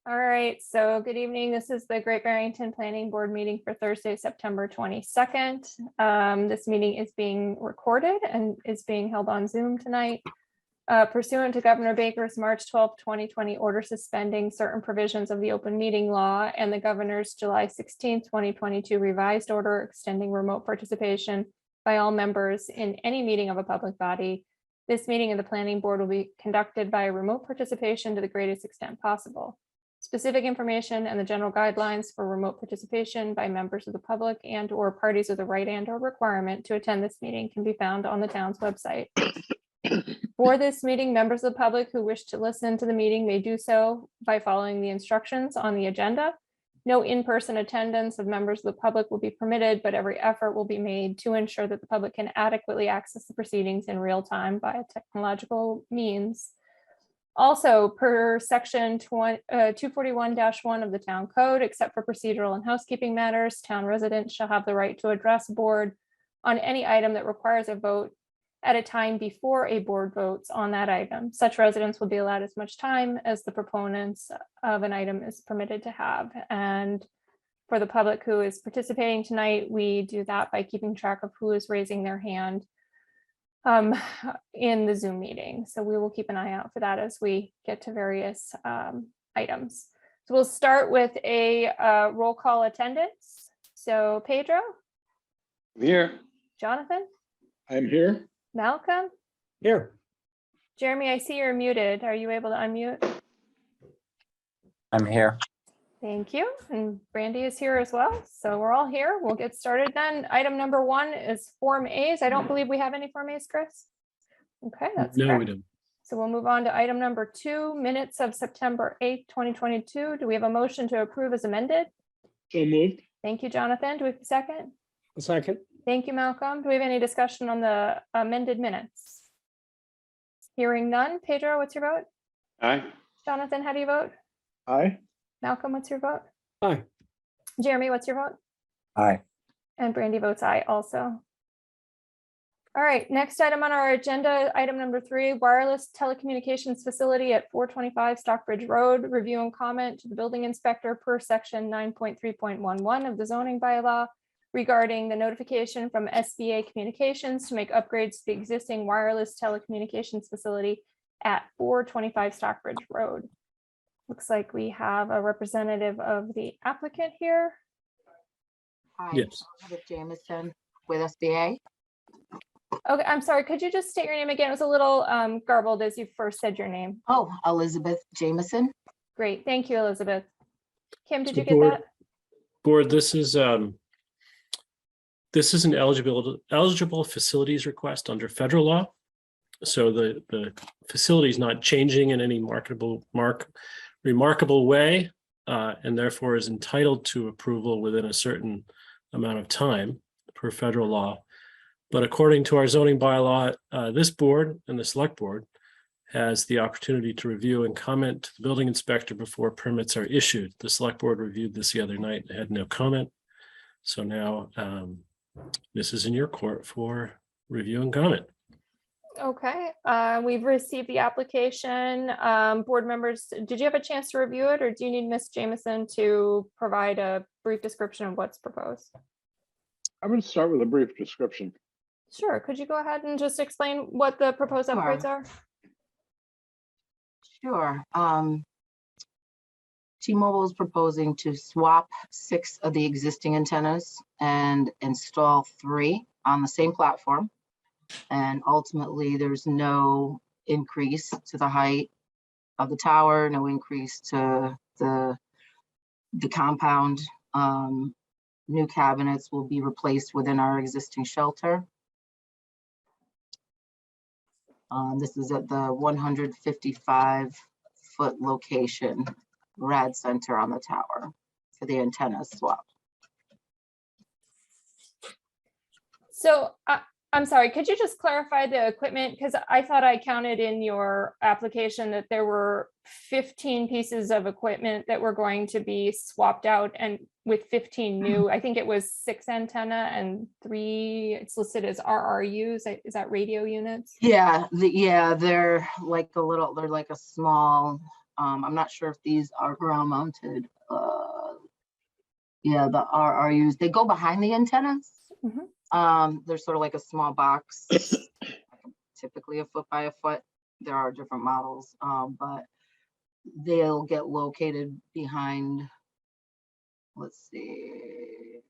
All right, so good evening. This is the Great Barrington Planning Board meeting for Thursday, September 22nd. This meeting is being recorded and is being held on Zoom tonight. Pursuant to Governor Baker's March 12, 2020 order suspending certain provisions of the open meeting law and the governor's July 16, 2022 revised order extending remote participation by all members in any meeting of a public body, this meeting of the planning board will be conducted by remote participation to the greatest extent possible. Specific information and the general guidelines for remote participation by members of the public and or parties with the right and or requirement to attend this meeting can be found on the town's website. For this meeting, members of the public who wish to listen to the meeting may do so by following the instructions on the agenda. No in-person attendance of members of the public will be permitted, but every effort will be made to ensure that the public can adequately access the proceedings in real time by technological means. Also, per section 241-1 of the town code, except for procedural and housekeeping matters, town residents shall have the right to address a board on any item that requires a vote at a time before a board votes on that item. Such residents will be allowed as much time as the proponents of an item is permitted to have. And for the public who is participating tonight, we do that by keeping track of who is raising their hand in the Zoom meeting. So we will keep an eye out for that as we get to various items. So we'll start with a roll call attendance. So Pedro? I'm here. Jonathan? I'm here. Malcolm? Here. Jeremy, I see you're muted. Are you able to unmute? I'm here. Thank you. And Brandy is here as well. So we're all here. We'll get started then. Item number 1 is Form A's. I don't believe we have any Form A's, Chris. Okay, that's No, correct. we don't. So we'll move on to item number 2, minutes of September 8th, 2022. Do we have a motion to approve as amended? So moved. Thank you, Jonathan. Do we have a second? A second. Thank you, Malcolm. Do we have any discussion on the amended minutes? Hearing none. Pedro, what's your vote? Aye. Jonathan, how do you vote? Aye. Malcolm, what's your vote? Aye. Jeremy, what's your vote? Aye. And Brandy votes aye also. All right, next item on our agenda, item number 3, wireless telecommunications facility at 425 Stockbridge Road. Review and comment to the building inspector per section 9.3.11 of the zoning bylaw regarding the notification from SBA Communications to make upgrades to the existing wireless telecommunications facility at 425 Stockbridge Road. Looks like we have a representative of the applicant here. Hi, Yes. Elizabeth Jameson with SBA. Okay, I'm sorry, could you just state your name again? It was a little garbled as you first said your name. Oh, Elizabeth Jameson. Great, thank you, Elizabeth. Kim, did So you get board- that? Board, this is an eligible facilities request under federal law. So the facility is not changing in any remarkable way, and therefore is entitled to approval within a certain amount of time per federal law. But according to our zoning bylaw, this board and the select board has the opportunity to review and comment to the building inspector before permits are issued. The select board reviewed this the other night and had no comment. So now this is in your court for review and comment. Okay, we've received the application. Board members, did you have a chance to review it, or do you need Ms. Jameson to provide a brief description of what's proposed? I'm going to start with a brief description. Sure, could you go ahead and just explain what the proposed Sure. upgrades are? Sure. T-Mobile is proposing to swap 6 of the existing antennas and install 3 on the same platform. And ultimately, there's no increase to the height of the tower, no increase to the compound. New cabinets will be replaced within our existing shelter. This is at the 155-foot location, rad center on the tower for the antenna swap. So I'm sorry, could you just clarify the equipment? Because I thought I counted in your application that there were 15 pieces of equipment that were going to be swapped out, and with 15 new, I think it was 6 antenna and 3, it's listed as RRUs. Is that radio units? Yeah, they're like a small I'm not sure if these are ground mounted. Yeah, the RRUs, they go behind the antennas. They're sort of like a small box, typically a foot by a foot. There are different models, but they'll get located behind, let's see.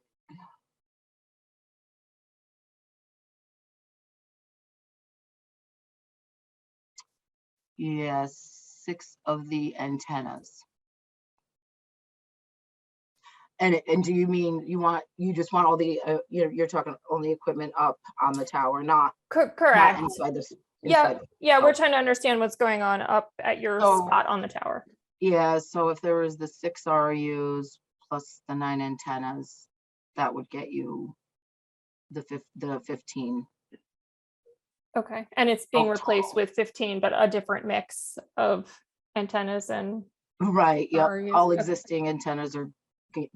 Yes, 6 of the antennas. And do you mean you just want all the you're talking only equipment up on the tower, not Correct. inside this? Yeah, we're trying to understand what's going on up at your spot on the tower. Yeah, so if there was the 6 RUs plus the 9 antennas, that would get you the 15. Okay, and it's being Oh, replaced with 15, but a different mix of antennas and Right, yeah, RUs. all Okay. existing antennas are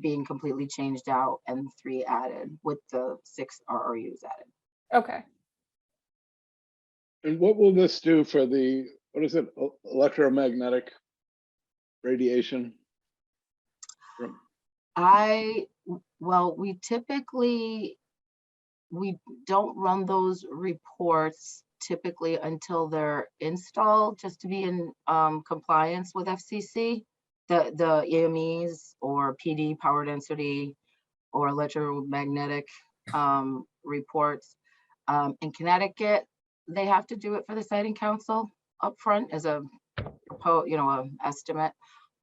being completely changed out and 3 added with the 6 RUs added. Okay. And what will this do for the, what is it, electromagnetic radiation? Well, we don't run those reports typically until they're installed, just to be in compliance with FCC, the EMEs or PD, power density, or electromagnetic reports. In Connecticut, they have to do it for the siting council upfront as a estimate,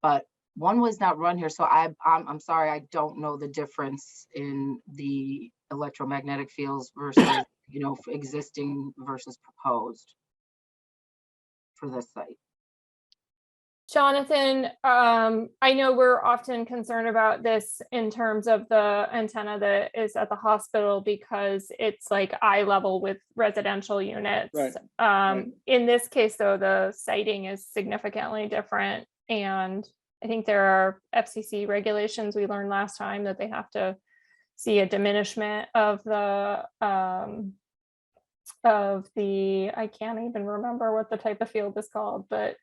but one was not run here, so I'm sorry, I don't know the difference in the electromagnetic fields versus existing versus proposed for this site. Jonathan, I know we're often concerned about this in terms of the antenna that is at the hospital because it's like eye level with residential units. Right. In this case, though, the siting is significantly different. And I think there are FCC regulations we learned last time that they have to see a diminishment of the, I can't even remember what the type of field is called, but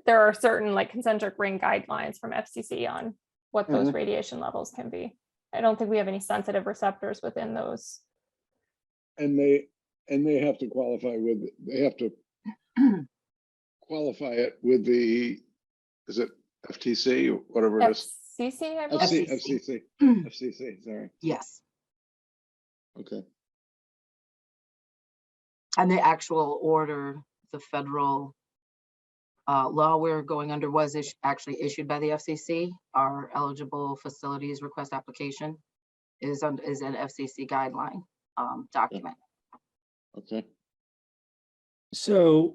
there are certain like concentric ring guidelines from FCC on what those radiation levels can be. I don't think we have any sensitive receptors within those. And they have to qualify it with the, is it FTC or whatever it is? FCC, I believe. FCC, sorry. Yes, Okay. and the actual order, the federal law we're going under was actually issued by the FCC. Our eligible facilities request application is an FCC guideline document. Okay. So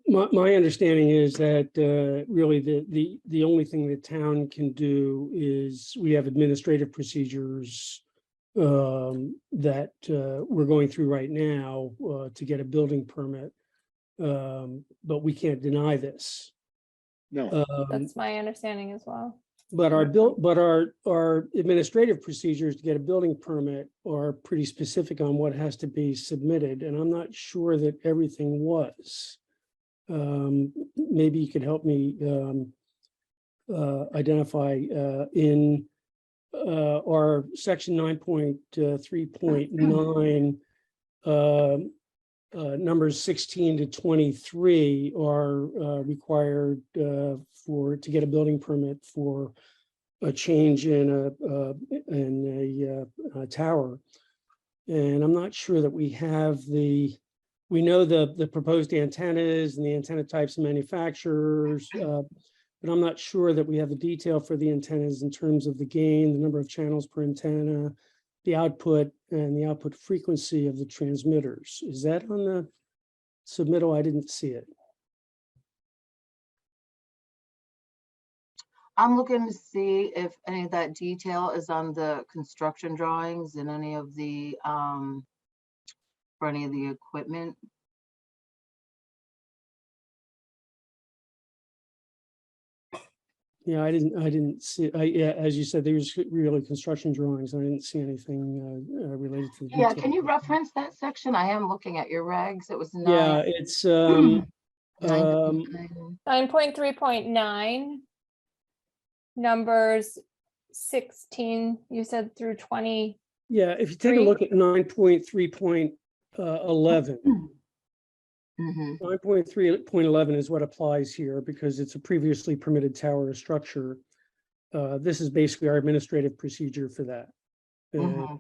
my understanding is that really the only thing the town can do is we have administrative procedures that we're going through right now to get a building permit. But we can't deny this. No. That's my understanding as well. But our administrative procedures to get a building permit are pretty specific on what has to be submitted, and I'm not sure that everything was. Maybe you could help me identify in our section 9.3.9 numbers 16 to 23 are required to get a building permit for a change in a tower, and I'm not sure that we have we know the proposed antennas and the antenna types and manufacturers, but I'm not sure that we have the detail for the antennas in terms of the gain, the number of channels per antenna, the output, and the output frequency of the transmitters. Is that on the submittal? I didn't see it. I'm looking to see if any of that detail is on the construction drawings and any of the for any of the equipment. Yeah, I didn't see. Yeah, as you said, there's really construction drawings. I didn't see anything related to the Yeah, detail. can you reference that section? I am looking at your regs. It was Yeah, nice. it's Um, 9.3.9. Numbers 16, you said through 20. yeah, if you take a look at 9.3.11, Mhm. 9.3.11 is what applies here because it's a previously permitted tower or structure. This is basically our administrative procedure for that. And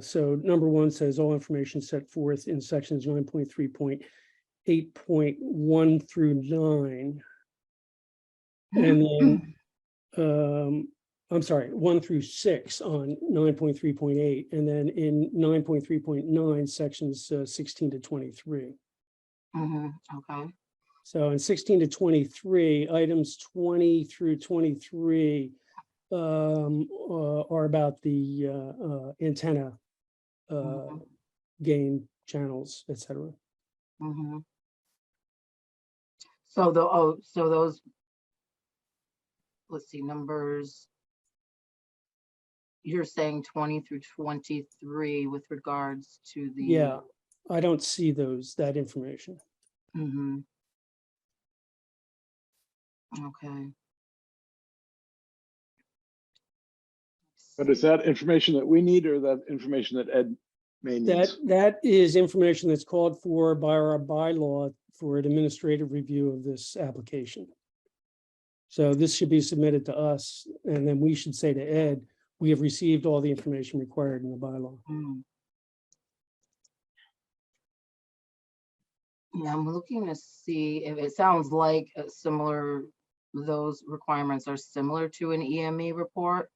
so number one says all information set forth in sections 9.3.8.1 through 9. And then, I'm sorry, 1 through 6 on 9.3.8, and then in 9.3.9, sections 16 to 23. Okay. So in 16 to 23, items 20 through 23 are about the antenna gain channels, et cetera. So so those, let's see, numbers. You're saying 20 through 23 with regards to the. Yeah, I don't see that information. Okay. But is that information that we need or that information that Ed may need? That is information that's called for by our bylaw for an administrative review of this application. So this should be submitted to us, and then we should say to Ed, we have received all the information required in the bylaw. Yeah, I'm looking to see if it sounds like those requirements are similar to an EME report.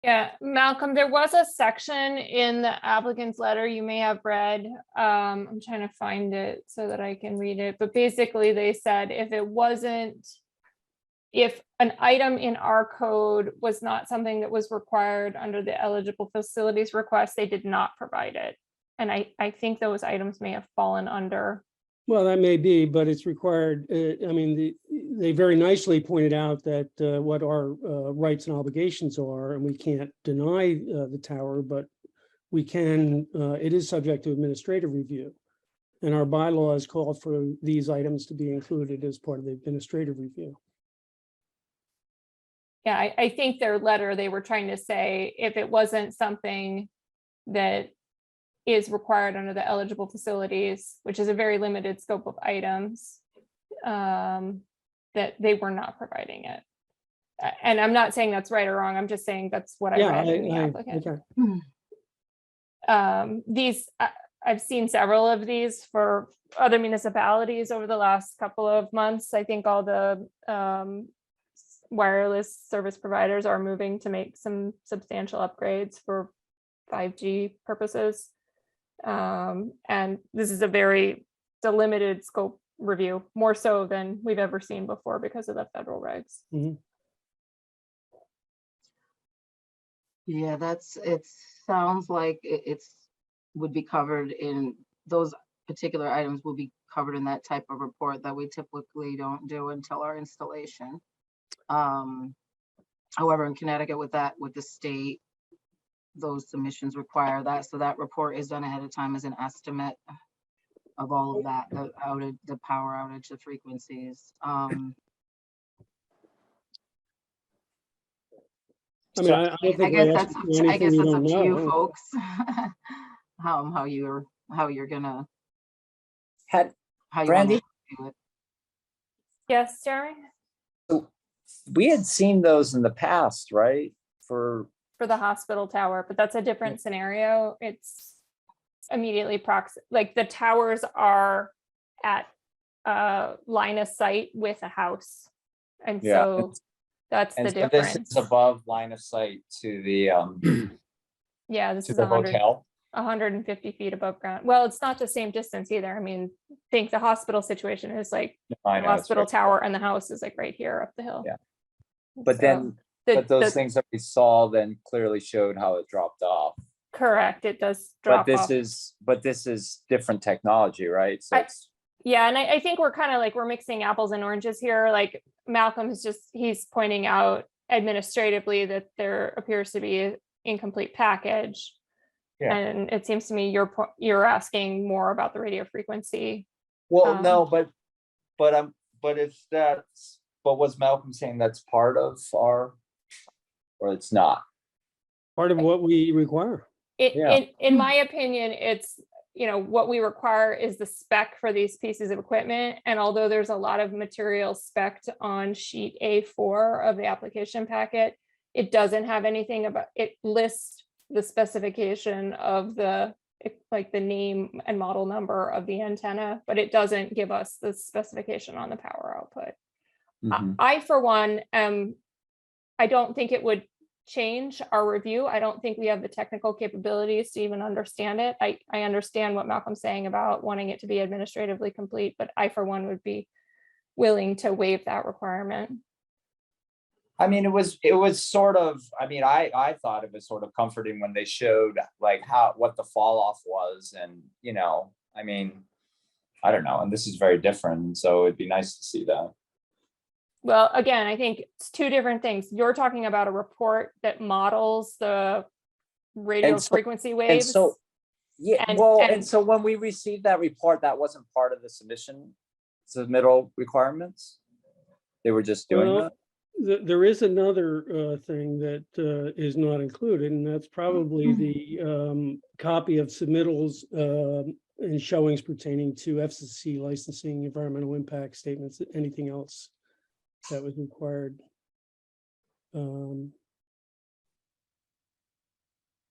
Yeah, Malcolm, there was a section in the applicant's letter you may have read. I'm trying to find it so that I can read it, but basically they said if an item in our code was not something that was required under the eligible facilities request, they did not provide it. And I think those items may have fallen under. Well, that may be, but it's required. I mean, they very nicely pointed out that what our rights and obligations are, and we can't deny the tower, but we can, it is subject to administrative review. And our bylaws call for these items to be included as part of the administrative review. Yeah, I think their letter, they were trying to say if it wasn't something that is required under the eligible facilities, which is a very limited scope of items, that they were not providing it. And I'm not saying that's right or wrong. I'm just saying that's what I read in the applicant. These, I've seen several of these for other municipalities over the last couple of months. I think all the wireless service providers are moving to make some substantial upgrades for 5G purposes. And this is a very delimited scope review, more so than we've ever seen before because of the federal regs. Yeah, it sounds like it's would be covered in those particular items will be covered in that type of report that we typically don't do until our installation. However, in Connecticut with the state, those submissions require that. So that report is done ahead of time as an estimate of all of that, the power outage, the frequencies. I mean, I don't think I guess we're that's asking I guess anything you that's don't up to you know. folks. how you're gonna Brandy? do it. Yes, Jeremy? We had seen those in the past, right? For the hospital tower, but that's a different scenario. It's immediately like the towers are at line of sight with a house. And so that's the difference. This is above line of sight to the yeah, this to is the hotel. 150 feet above ground. Well, it's not the same distance either. I mean, think the hospital situation is like the hospital tower and the house is like right here up the hill. Yeah. But then those things that we saw then clearly showed how it dropped off. Correct. It does drop off. But this is different technology, right? So yeah, and I think we're kind of like we're mixing apples and oranges here. Like Malcolm is he's pointing out administratively that there appears to be an incomplete package. Yeah. And it seems to me you're asking more about the radio frequency. Well, no, but was Malcolm saying that's part of our, or it's not? Part of what we require. Yeah. In my opinion, it's, what we require is the spec for these pieces of equipment. And although there's a lot of material spec'd on sheet A4 of the application packet, it doesn't have anything about, it lists the specification of the name and model number of the antenna, but it doesn't give us the specification on the power output. Mhm. I, for one, I don't think it would change our review. I don't think we have the technical capabilities to even understand it. I understand what Malcolm's saying about wanting it to be administratively complete, but I, for one, would be willing to waive that requirement. I mean, it was sort of, I thought it was sort of comforting when they showed like what the fall off was, and I don't know, and this is very different, so it'd be nice to see that. Well, again, I think it's two different things. You're talking about a report that models the radio frequency waves. And so, yeah, and so when we received that report, that wasn't part of the submittal requirements. They were just doing that. There is another thing that is not included, and that's probably the copy of submittals and showings pertaining to FCC licensing, environmental impact statements, anything else that was required.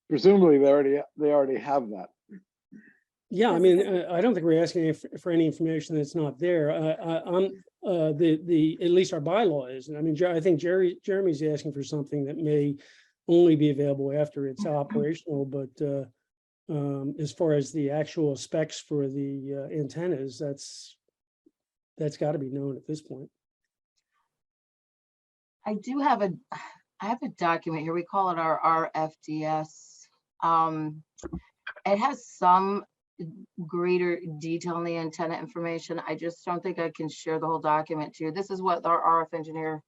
Presumably they already have that. Yeah, I mean, I don't think we're asking for any information that's not there. At least our bylaw is, and I mean, I think Jeremy's asking for something that may only be available after it's operational, but as far as the actual specs for the antennas, that's got to be known at this point. I have a document here. We call it our RFDS. It has some greater detail in the antenna information. I just don't think I can share the whole document to you. This is what our RF engineer,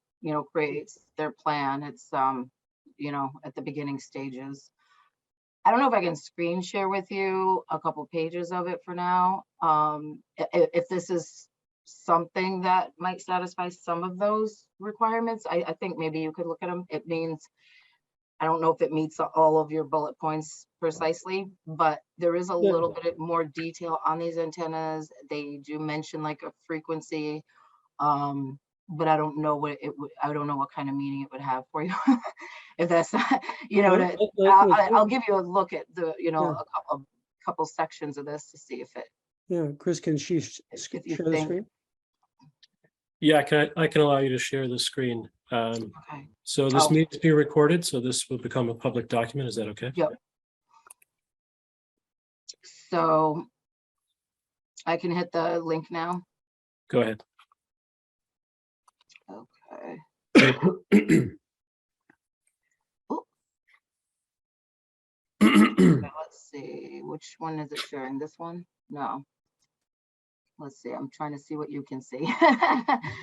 creates their plan. It's, at the beginning stages. I don't know if I can screen share with you a couple pages of it for now. If this is something that might satisfy some of those requirements, I think maybe you could look at them. It means, I don't know if it meets all of your bullet points precisely, but there is a little bit more detail on these antennas. They do mention like a frequency, but I don't know what I don't know what kind of meaning it would have for you. If that's, I'll give you a look at the, a couple sections of this to see if it. Yeah, Chris, can she share the screen? Yeah, I can allow you to share the screen. Okay. So this needs to be recorded, so this will become a public document. Is that okay? Yep. So I can hit the link now. Go ahead. Okay. Let's see, which one is it sharing? This one? No. Let's see, I'm trying to see what you can see.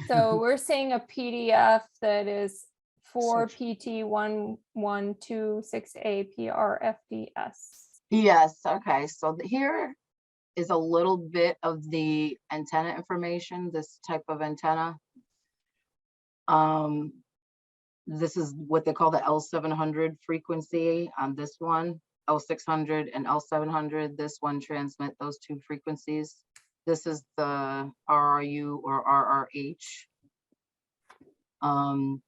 So we're seeing a PDF that is for PT 1126A PRFDS. Yes, okay, so here is a little bit of the antenna information, this type of antenna. This is what they call the L700 frequency on this one. L600 and L700, this one transmit those two frequencies. This is the RRU or RRH.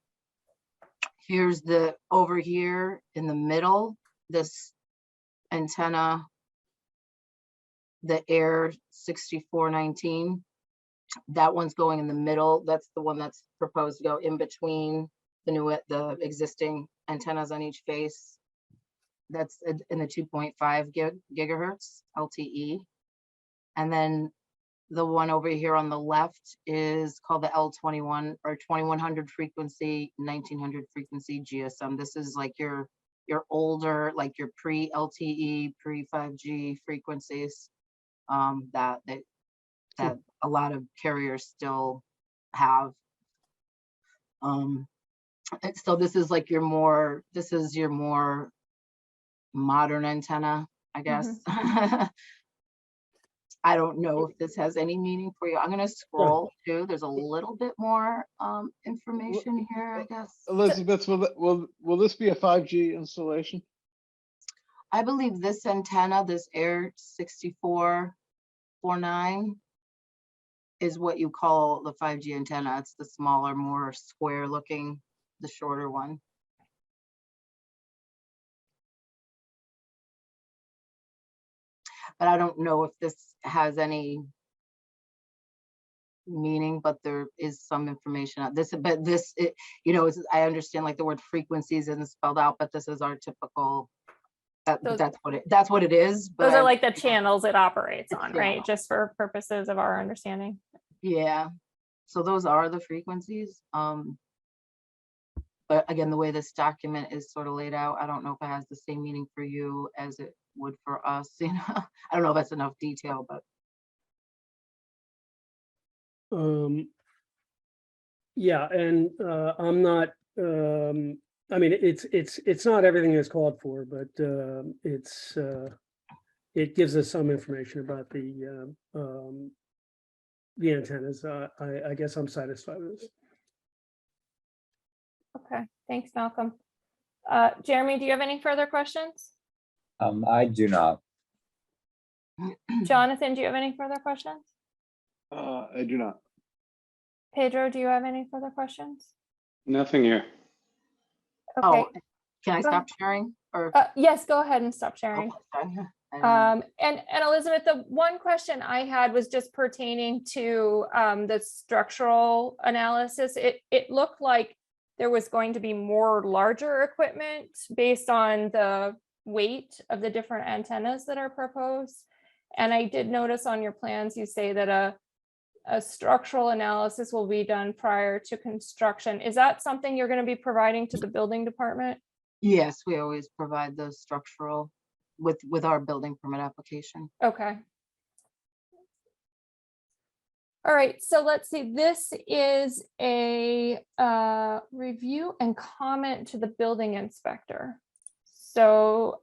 Here's the, over here in the middle, this antenna, the Air 6419, that one's going in the middle. That's the one that's proposed to go in between the existing antennas on each face. That's in the 2.5 gigahertz LTE. And then the one over here on the left is called the L21 or 2100 frequency, 1900 frequency GSM. This is like your older, like your pre-LTE, pre-5G frequencies that a lot of carriers still have. So this is like your more modern antenna. I guess. I don't know if this has any meaning for you. I'm gonna scroll too. There's a little bit more information here, I guess. Elizabeth, will this be a 5G installation? I believe this antenna, this Air 6449 is what you call the 5G antenna. It's the smaller, more square looking, the shorter one. But I don't know if this has any meaning, but there is some information. You know, I understand like the word frequencies isn't spelled out, but this is our typical. That's what it is. But Those are like the channels it operates on, right? Yeah. Just for purposes of our understanding. Yeah. So those are the frequencies. But again, the way this document is sort of laid out, I don't know if it has the same meaning for you as it would for us. You know, I don't know if that's enough detail, but Yeah, and I'm not, I mean, it's not everything that's called for, but it gives us some information about the antennas. I guess I'm satisfied with this. Okay, thanks, Malcolm. Jeremy, do you have any further questions? I do not. Jonathan, do you have any further questions? I do not. Pedro, do you have any further questions? Nothing here. Okay, oh, can I Go stop sharing? Or yes, go ahead and stop sharing. okay, sorry. I didn't- And Elizabeth, the one question I had was just pertaining to the structural analysis. It looked like there was going to be more larger equipment based on the weight of the different antennas that are proposed. And I did notice on your plans, you say that a structural analysis will be done prior to construction. Is that something you're going to be providing to the building department? Yes, we always provide the structural with our building permit application. Okay. All right, so let's see, this is a review and comment to the building inspector. So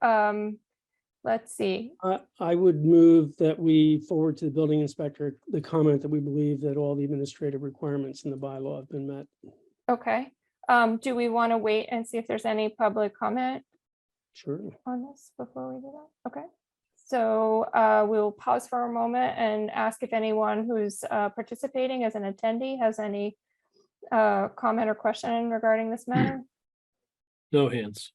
let's see. I would move that we forward to the building inspector the comment that we believe that all the administrative requirements in the bylaw have been met. Okay, do we want to wait and see if there's any public comment Sure. on this before we do that? Okay, so we'll pause for a moment and ask if anyone who's participating as an attendee has any comment or question regarding this matter. No hands.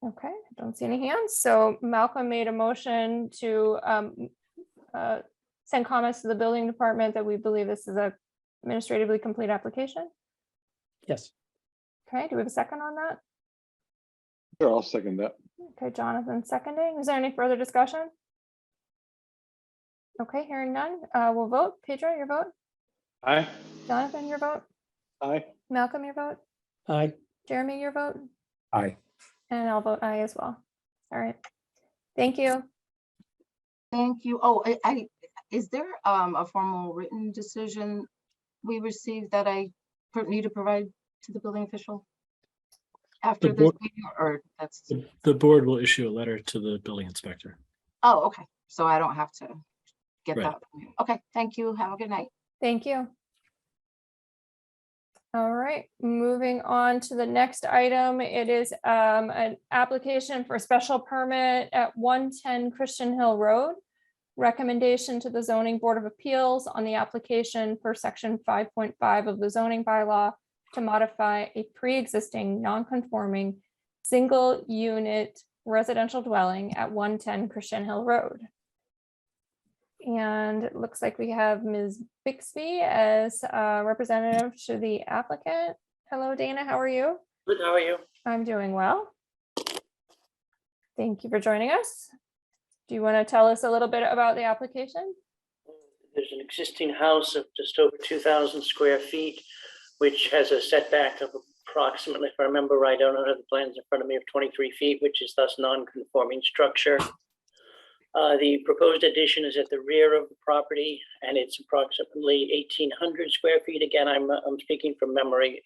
Okay, I don't see any hands. So Malcolm made a motion to send comments to the building department that we believe this is a administratively complete application. Yes. Okay, do we have a second on that? Sure, I'll second that. Okay, Jonathan seconding. Is there any further discussion? Okay, hearing none, we'll vote. Pedro, your vote. Aye. Jonathan, your vote. Aye. Malcolm, your vote. Aye. Jeremy, your vote. Aye. And I'll vote aye as well. All right. Thank you. Thank you. Oh, is there a formal written decision we received that I need to provide to the building official after The this board- meeting, or that's, The board will issue a letter to the building inspector. oh, okay. So I don't have to get Right. that from you. Okay, thank you. Have a good night. Thank you. All right, moving on to the next item. It is an application for a special permit at 110 Christian Hill Road. Recommendation to the Zoning Board of Appeals on the application for section 5.5 of the zoning bylaw to modify a pre-existing non-conforming single unit residential dwelling at 110 Christian Hill Road. And it looks like we have Ms. Bixby as representative to the applicant. Hello, Dana, how are you? Good, how are you? I'm doing well. Thank you for joining us. Do you want to tell us a little bit about the application? There's an existing house of just over 2,000 square feet, which has a setback of approximately, if I remember right, I don't have the plans in front of me, of 23 feet, which is thus non-conforming structure. The proposed addition is at the rear of the property, and it's approximately 1,800 square feet. Again, I'm speaking from memory.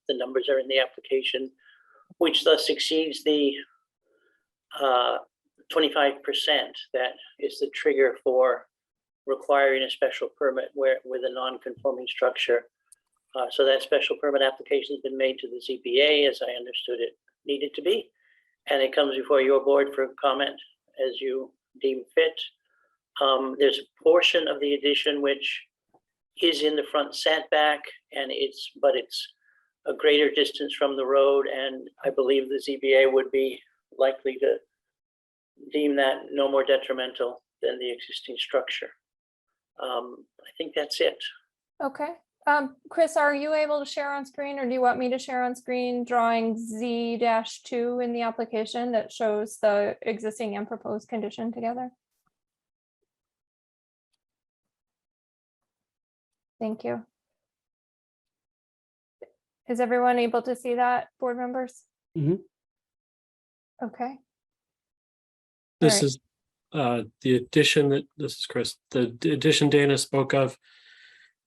The numbers are in the application, which thus exceeds the 25% that is the trigger for requiring a special permit with a non-conforming structure. So that special permit application has been made to the ZBA, as I understood it needed to be. And it comes before your board for comment as you deem fit. There's a portion of the addition which is in the front setback, and it's a greater distance from the road, and I believe the ZBA would be likely to deem that no more detrimental than the existing structure. I think that's it. Okay. Chris, are you able to share on screen, or do you want me to share on screen drawing Z-2 in the application that shows the existing and proposed condition together? Thank you. Is everyone able to see that, board members? Mhm. Okay. This Right. is the addition this is Chris, the addition Dana spoke of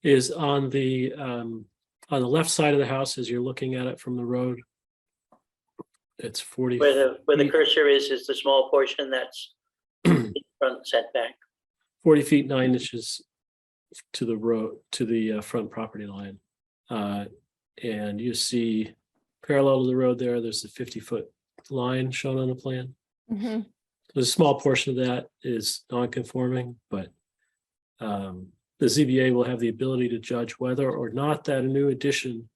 is on the left side of the house as you're looking at it from the road. It's 40. Where the feet- cursor is the small portion that's in front setback. 40 feet 9 inches to the road, to the front property line. And you see parallel to the road there's a 50-foot line shown on the plan. Mhm. There's a small portion of that is non-conforming, but the ZBA will have the ability to judge whether or not that a new addition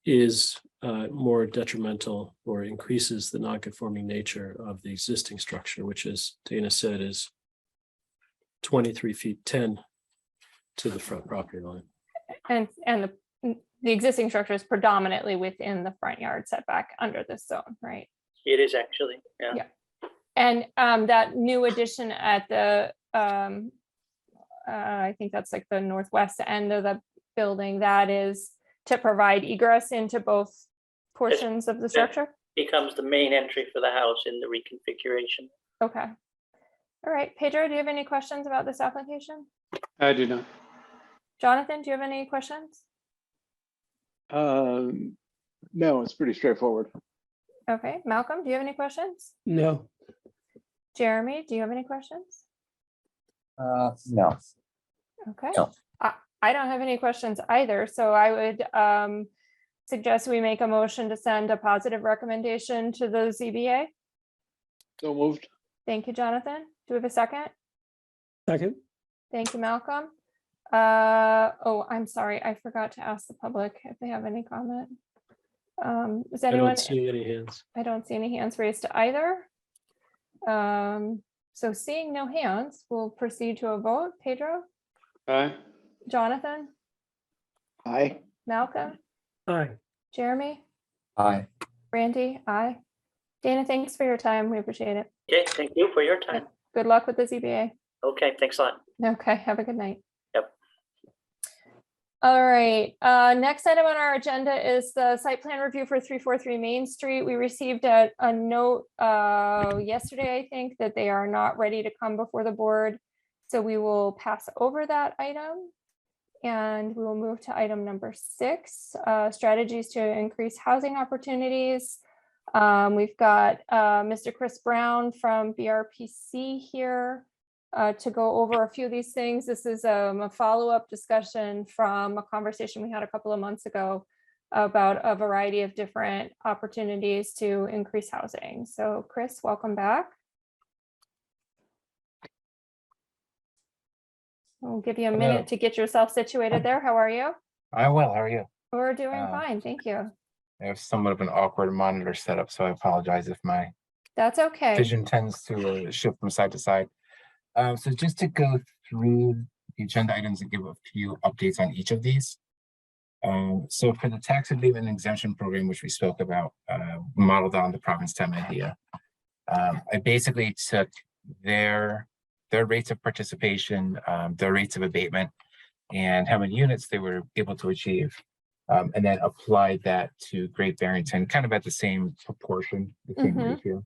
is more detrimental or increases the non-conforming nature of the existing structure, which, as Dana said, is 23 feet 10 to the front property line. And the existing structure is predominantly within the front yard setback under this zone, right? It is actually, yeah. Yeah. And that new addition at the, I think that's like the northwest end of the building, that is to provide egress into both portions of the structure? Becomes the main entry for the house in the reconfiguration. Okay. All right, Pedro, do you have any questions about this application? I do not. Jonathan, do you have any questions? No, it's pretty straightforward. Okay, Malcolm, do you have any questions? No. Jeremy, do you have any questions? No. Okay. No. I don't have any questions either, so I would suggest we make a motion to send a positive recommendation to the ZBA. So moved. Thank you, Jonathan. Do we have a second? Second. Thank you, Malcolm. Oh, I'm sorry, I forgot to ask the public if they have any comment. Is I anyone? don't see any hands. I don't see any hands raised either. So seeing no hands, we'll proceed to a vote. Pedro, Aye. Jonathan, Aye. Malcolm, Aye. Jeremy, Aye. Randy, aye. Dana, thanks for your time. We appreciate it. Okay, thank you for your time. Good luck with the ZBA. Okay, thanks a lot. Okay, have a good night. Yep. All right, next item on our agenda is the site plan review for 343 Main Street. We received a note yesterday, I think, that they are not ready to come before the board. So we will pass over that item. And we will move to item number 6, strategies to increase housing opportunities. We've got Mr. Chris Brown from BRPC here to go over a few of these things. This is a follow-up discussion from a conversation we had a couple of months ago about a variety of different opportunities to increase housing. So Chris, welcome back. I'll give you a minute to get yourself situated there. How are you? I'm well. How are you? We're doing Uh, fine, thank you. I have somewhat of an awkward monitor setup, so I apologize if my That's okay. vision tends to shift from side to side. So just to go through the agenda items and give a few updates on each of these. So for the tax abatement and exemption program, which we spoke about, modeled on the Provincetown idea, I basically took their rates of participation, their rates of abatement, and how many units they were able to achieve, and then applied that to Great Barrington, kind of at the same proportion, the same Mhm. ratio.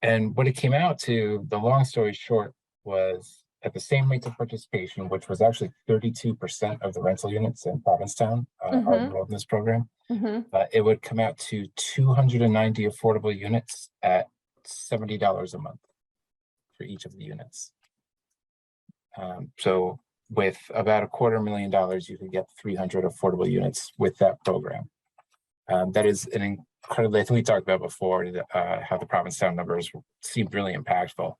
And what it came out to, the long story short, was at the same rate of participation, which was actually 32% of the rental units in Provincetown are enrolled in this program. It would come out to 290 affordable units at $70 a month for each of the units. So with about $250,000, you could get 300 affordable units with that program. That is an incredibly, I think we talked about before, how the Provincetown numbers seemed really impactful.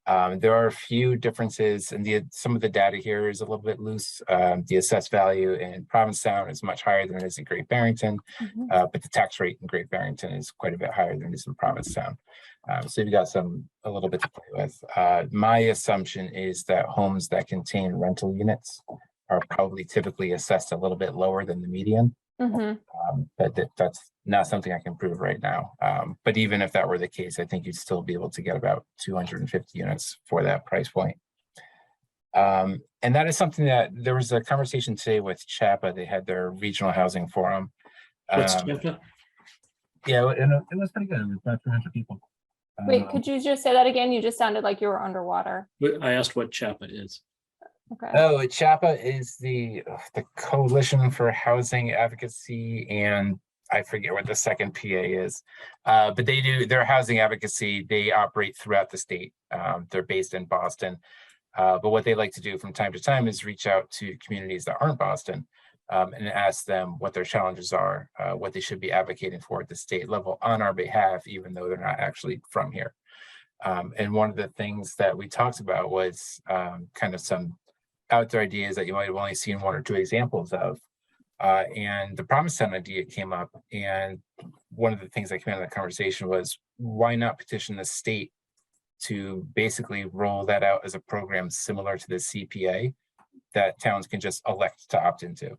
There are a few differences, and some of the data here is a little bit loose. The assessed value in Provincetown is much higher than it is in Great Barrington, but the tax rate in Great Barrington is quite a bit higher than it is in Provincetown. So you've got a little bit to play with. My assumption is that homes that contain rental units are probably typically assessed a little bit lower than the median. But that's not something I can prove right now. But even if that were the case, I think you'd still be able to get about 250 units for that price point. And that is something that there was a conversation today with CHAPA. They had their regional housing forum. What's CHAPA? Yeah, and it was pretty good. It was about 300 people. Wait, could you just say that again? You just sounded like you were underwater. I asked what CHAPA is. Okay. Oh, CHAPA is the Coalition for Housing Advocacy, and I forget what the second PA is, but they do their housing advocacy. They operate throughout the state. They're based in Boston, but what they like to do from time to time is reach out to communities that aren't Boston and ask them what their challenges are, what they should be advocating for at the state level on our behalf, even though they're not actually from here. And one of the things that we talked about was kind of some out there ideas that you might have only seen one or two examples of. And the Provincetown idea came up. And one of the things that came out of the conversation was, why not petition the state to basically roll that out as a program similar to the CPA that towns can just elect to opt into.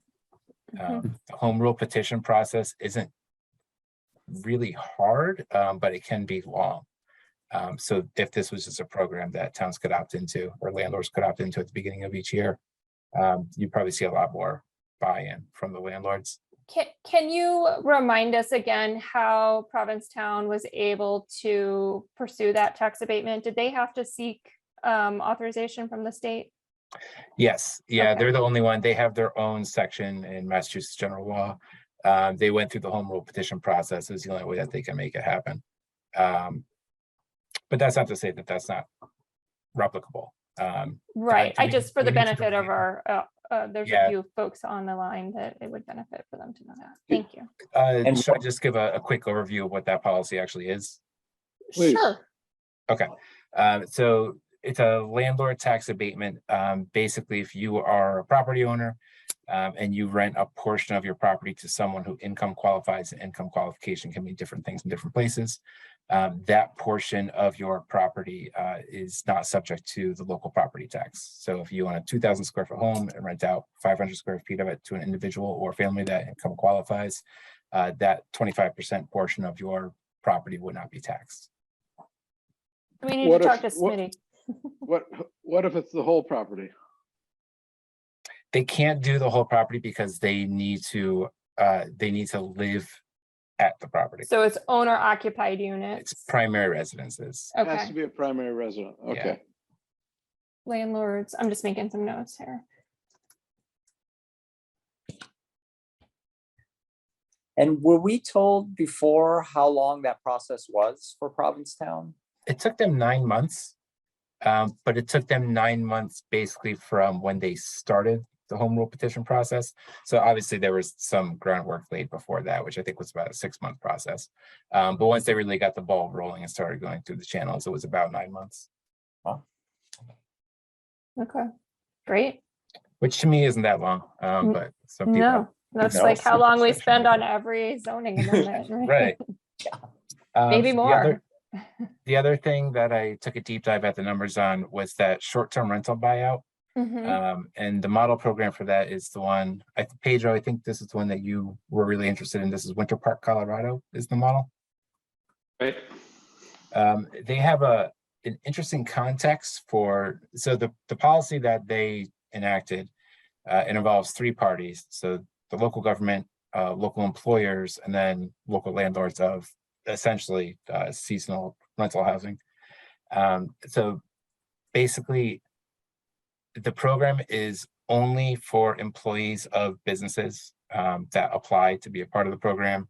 The home rule petition process isn't really hard, but it can be long. So if this was just a program that towns could opt into or landlords could opt into at the beginning of each year, you'd probably see a lot more buy-in from the landlords. Can you remind us again how Provincetown was able to pursue that tax abatement? Did they have to seek authorization from the state? Yes, yeah, Okay. they're the only one. They have their own section in Massachusetts general law. They went through the home rule petition process. It's the only way that they can make it happen. But that's not to say that that's not replicable. Right. I just, for the we need to benefit of review. our, there's Yeah. a few folks on the line that it would benefit for them to know that. Thank you. And Should I just give a quick overview of what that policy actually is? Please. Sure. Okay, so it's a landlord tax abatement. Basically, if you are a property owner and you rent a portion of your property to someone who income qualifies, and income qualification can mean different things in different places. That portion of your property is not subject to the local property tax. So if you own a 2,000 square foot home and rent out 500 square feet of it to an individual or family that income qualifies, that 25% portion of your property would not be taxed. We need What to if- talk to what- Smitty. What if it's the whole property? They can't do the whole property because they need to live at the property. So it's owner occupied It's units. primary residences. Has Okay. to be a primary resident. Yeah. Okay. Landlords. I'm just making some notes here. And were we told before how long that process was for Provincetown? It took them 9 months, but it took them 9 months basically from when they started the home rule petition process. So obviously there was some groundwork laid before that, which I think was about a 6-month process. But once they really got the ball rolling and started going through the channels, it was about 9 months, Okay. Great. which to me isn't that long. But some people. No, that's No, like how long we section spend of on every zoning amendment. Right. Maybe The more. The other thing that I took a deep dive at the numbers on was that short-term rental buyout. Mhm. And the model program for that is the one, Pedro, I think this is the one that you were really interested in. This is Winter Park, Colorado is the model. Right. They have an interesting context for, so the policy that they enacted, it involves 3 parties. So the local government, local employers, and then local landlords of essentially seasonal rental housing. So basically, the program is only for employees of businesses that apply to be a part of the program.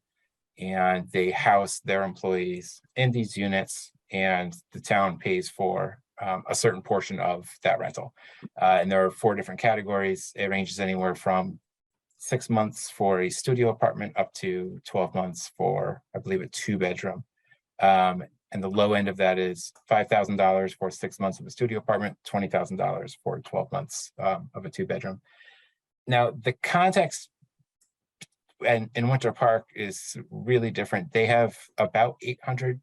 And they house their employees in these units, and the town pays for a certain portion of that rental. And there are 4 different categories. It ranges anywhere from 6 months for a studio apartment up to 12 months for, I believe, a 2-bedroom. And the low end of that is $5,000 for 6 months of a studio apartment, $20,000 for 12 months of a 2-bedroom. Now, the context and in Winter Park is really different. They have about 800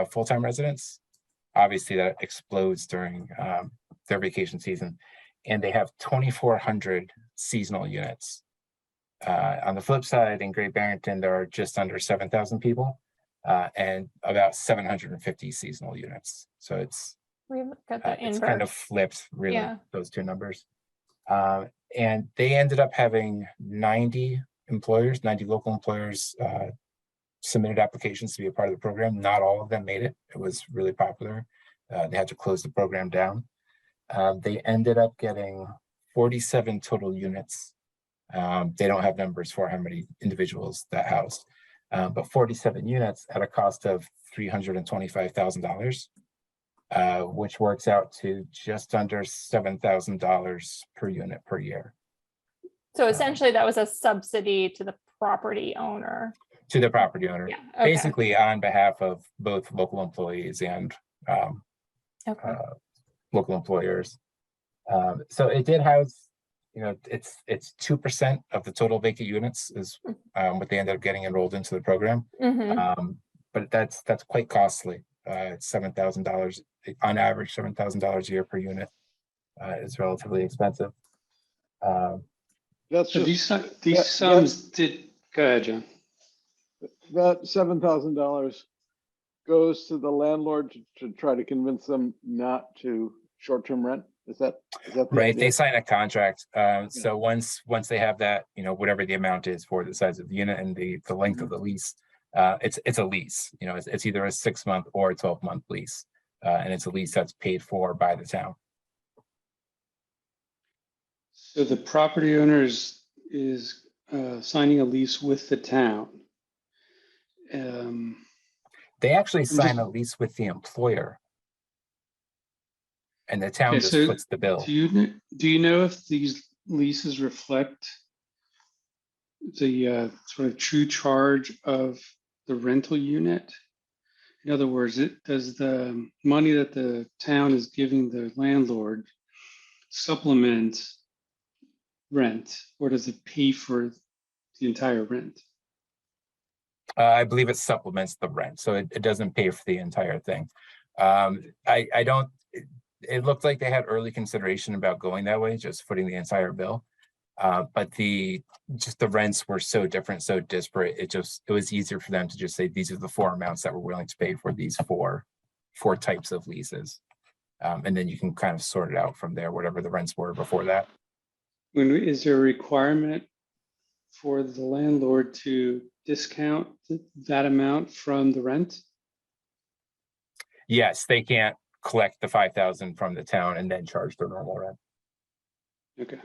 full-time residents. Obviously, that explodes during their vacation season, and they have 2,400 seasonal units. On the flip side, in Great Barrington, there are just under 7,000 people and about 750 seasonal units. So it's We got the it's kind of inverse. flipped, really, Yeah. those 2 numbers. And they ended up having 90 local employers submitted applications to be a part of the program. Not all of them made it. It was really popular. They had to close the program down. They ended up getting 47 total units. They don't have numbers for how many individuals that housed, but 47 units at a cost of $325,000, which works out to just under $7,000 per unit per year. So essentially that was a subsidy to the property owner. To the property owner, Yeah, okay. basically on behalf of both local employees and Okay. local employers. So it did house, it's 2% of the total vacant units is what they ended up getting enrolled into the program. Mhm. But that's quite costly. It's $7,000 on average. $7,000 a year per unit is relatively expensive. That's So just, these that- sums did, go ahead, John. that $7,000 goes to the landlord to try to convince them not to short-term rent? Is that the Right, idea? they sign a contract. So once they have that, whatever the amount is for the size of the unit and the length of the lease, it's a lease. It's either a 6-month or a 12-month lease, and it's a lease that's paid for by the town. So the property owner is signing a lease with the town. They actually just- sign a lease with the employer, and the town Okay, just so foots the bill. do you know if these leases reflect the sort of true charge of the rental unit? In other words, does the money that the town is giving the landlord supplement rent, or does it pay for the entire rent? I believe it supplements the rent, so it doesn't pay for the entire thing. I don't. It looked like they had early consideration about going that way, just footing the entire bill. But the rents were so different, so disparate. It was easier for them to just say these are the 4 amounts that we're willing to pay for these four types of leases, and then you can kind of sort it out from there, whatever the rents were before that. Is there a requirement for the landlord to discount that amount from the rent? Yes, they can't collect the 5,000 from the town and then charge the normal rent. Okay.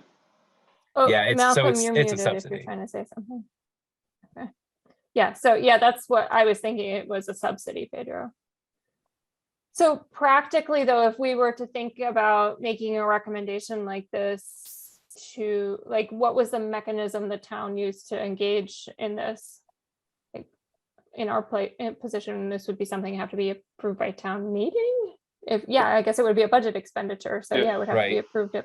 Oh, Yeah, it's Malcolm, you're a muted if you're subsidy. trying to say something. Okay. Yeah, so yeah, that's what I was thinking. It was a subsidy, Pedro. So practically though, if we were to think about making a recommendation like this to, like, what was the mechanism the town used to engage in this? Like, in our position, this would be something have to be approved by town meeting? I guess it would be a budget expenditure. So yeah, it would have to be Right. approved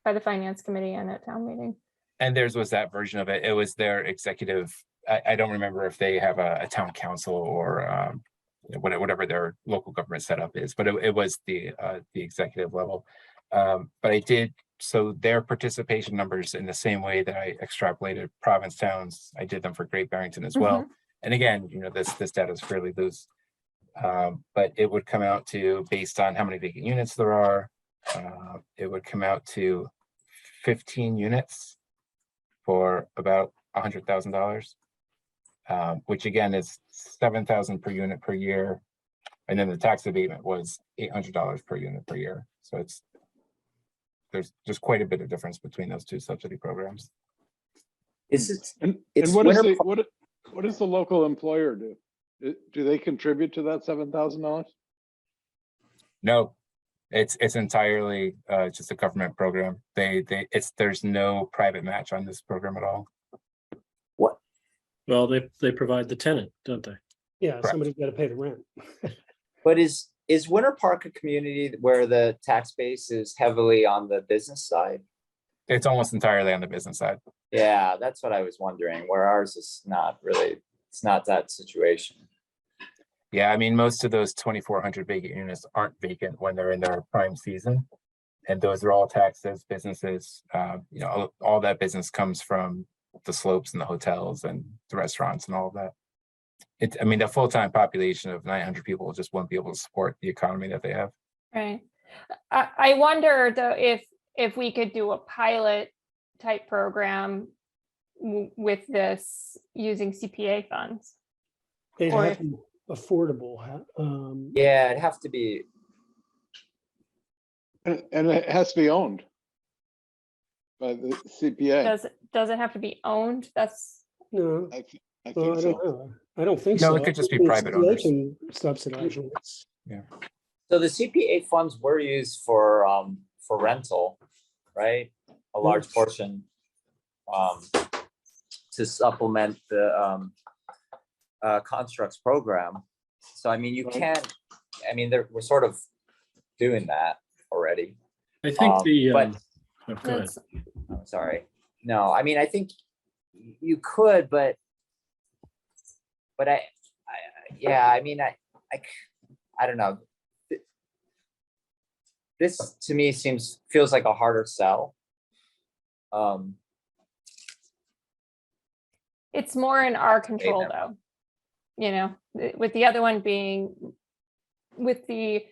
by the finance committee and at town meeting. And theirs was that version of it. It was their executive. I don't remember if they have a town council or whatever their local government setup is, but it was the executive level. But I did, so their participation numbers, in the same way that I extrapolated province towns, I did them for Great Barrington as well. And again, this data is fairly loose, but it would come out to, based on how many vacant units there are, it would come out to 15 units for about $100,000, which again is $7,000 per unit per year. And then the tax abatement was $800 per unit per year. So it's there's just quite a bit of difference between those two subsidy programs. Is it, And it's what does winter, what does the local employer do? Do they contribute to that $7,000? No, it's entirely just a government program. There's no private match on this program at all. what, Well, they provide the tenant, don't they? Yeah, Correct. somebody's got to pay the rent. but is Winter Park a community where the tax base is heavily on the business side? It's almost entirely on the business side. Yeah, that's what I was wondering, where ours is not really, it's not that situation. Yeah, I mean, most of those 2,400 vacant units aren't vacant when they're in their prime season. And those are all taxes, businesses, you know, all that business comes from the slopes and the hotels and the restaurants and all of that. I mean, the full-time population of 900 people just won't be able to support the economy that they have. Right. I wonder though, if we could do a pilot type program with this using CPA funds. It Or has if- to be affordable. Yeah, it'd have to be, And it has to be owned by the CPA. Does it have to be owned? That's, No, I well, think I don't so. know. I don't think No, so. it could just be I think private CPA owners. can subsidize it. so the CPA funds were used for rental, right? A large Yes. portion to supplement the constructs program. So I mean, you Right. can't, I mean, we're sort of doing that already. I think the, but- oh, go ahead. that's, I'm sorry. No, I mean, I think you could, but yeah, I mean, I don't know. This to me feels like a harder sell. it's more in our control never though. You know, with the other one being with the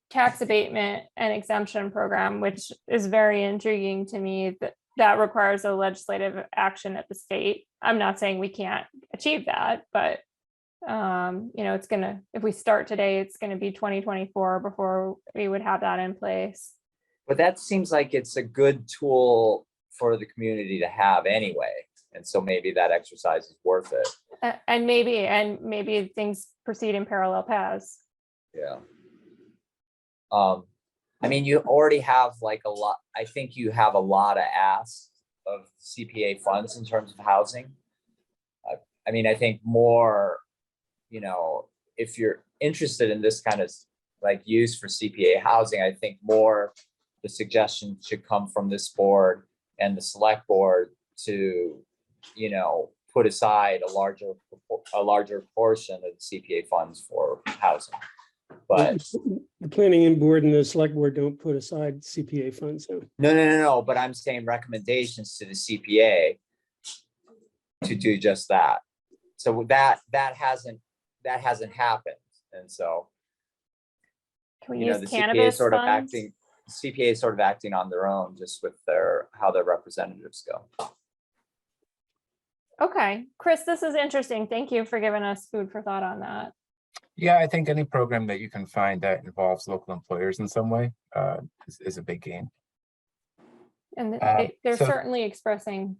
tax abatement and exemption program, which is very intriguing to me, that requires a legislative action at the state. I'm not saying we can't achieve that, but you know, it's gonna, if we start today, it's gonna be 2024 before we would have that in place. But that seems like it's a good tool for the community to have anyway. And so maybe that exercise is worth it. And maybe things proceed in parallel paths. Yeah. I mean, you already have like a lot, I think you have a lot of asks of CPA funds in terms of housing. I mean, I think more, you know, if you're interested in this kind of like use for CPA housing, I think more the suggestion should come from this board and the select board to, you know, put aside a larger portion of the CPA funds for housing. But The planning board and the select board don't put aside CPA funds. So no, but I'm saying recommendations to the CPA to do just that. So that hasn't happened. And so, Can we you know, use the CPA is cannabis sort of funds? CPA is sort of acting on their own just with how their representatives go. Okay, Chris, this is interesting. Thank you for giving us food for thought on that. Yeah, I think any program that you can find that involves local employers in some way is a big gain. And they're so- certainly expressing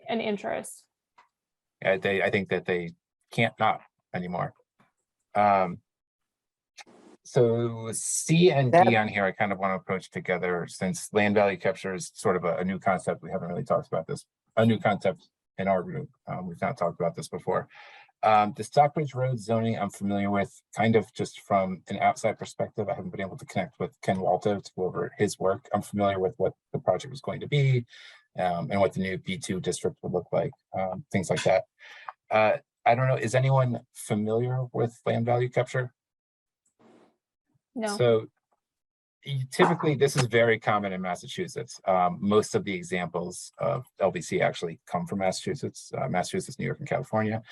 an interest. I think that they can't not anymore. So C and D on here, I kind of want to approach together since land value capture is sort of a new concept. We haven't really talked about this, a new concept in our group. We've not talked about this before. The Stockbridge Road zoning I'm familiar with kind of just from an outside perspective. I haven't been able to connect with Ken Walto to go over his work. I'm familiar with what the project was going to be and what the new B2 district would look like, things like that. I don't know, is anyone familiar with land value capture? No, So typically, this is very common in Massachusetts. Most of the examples of LVC actually come from Massachusetts, New York, and California.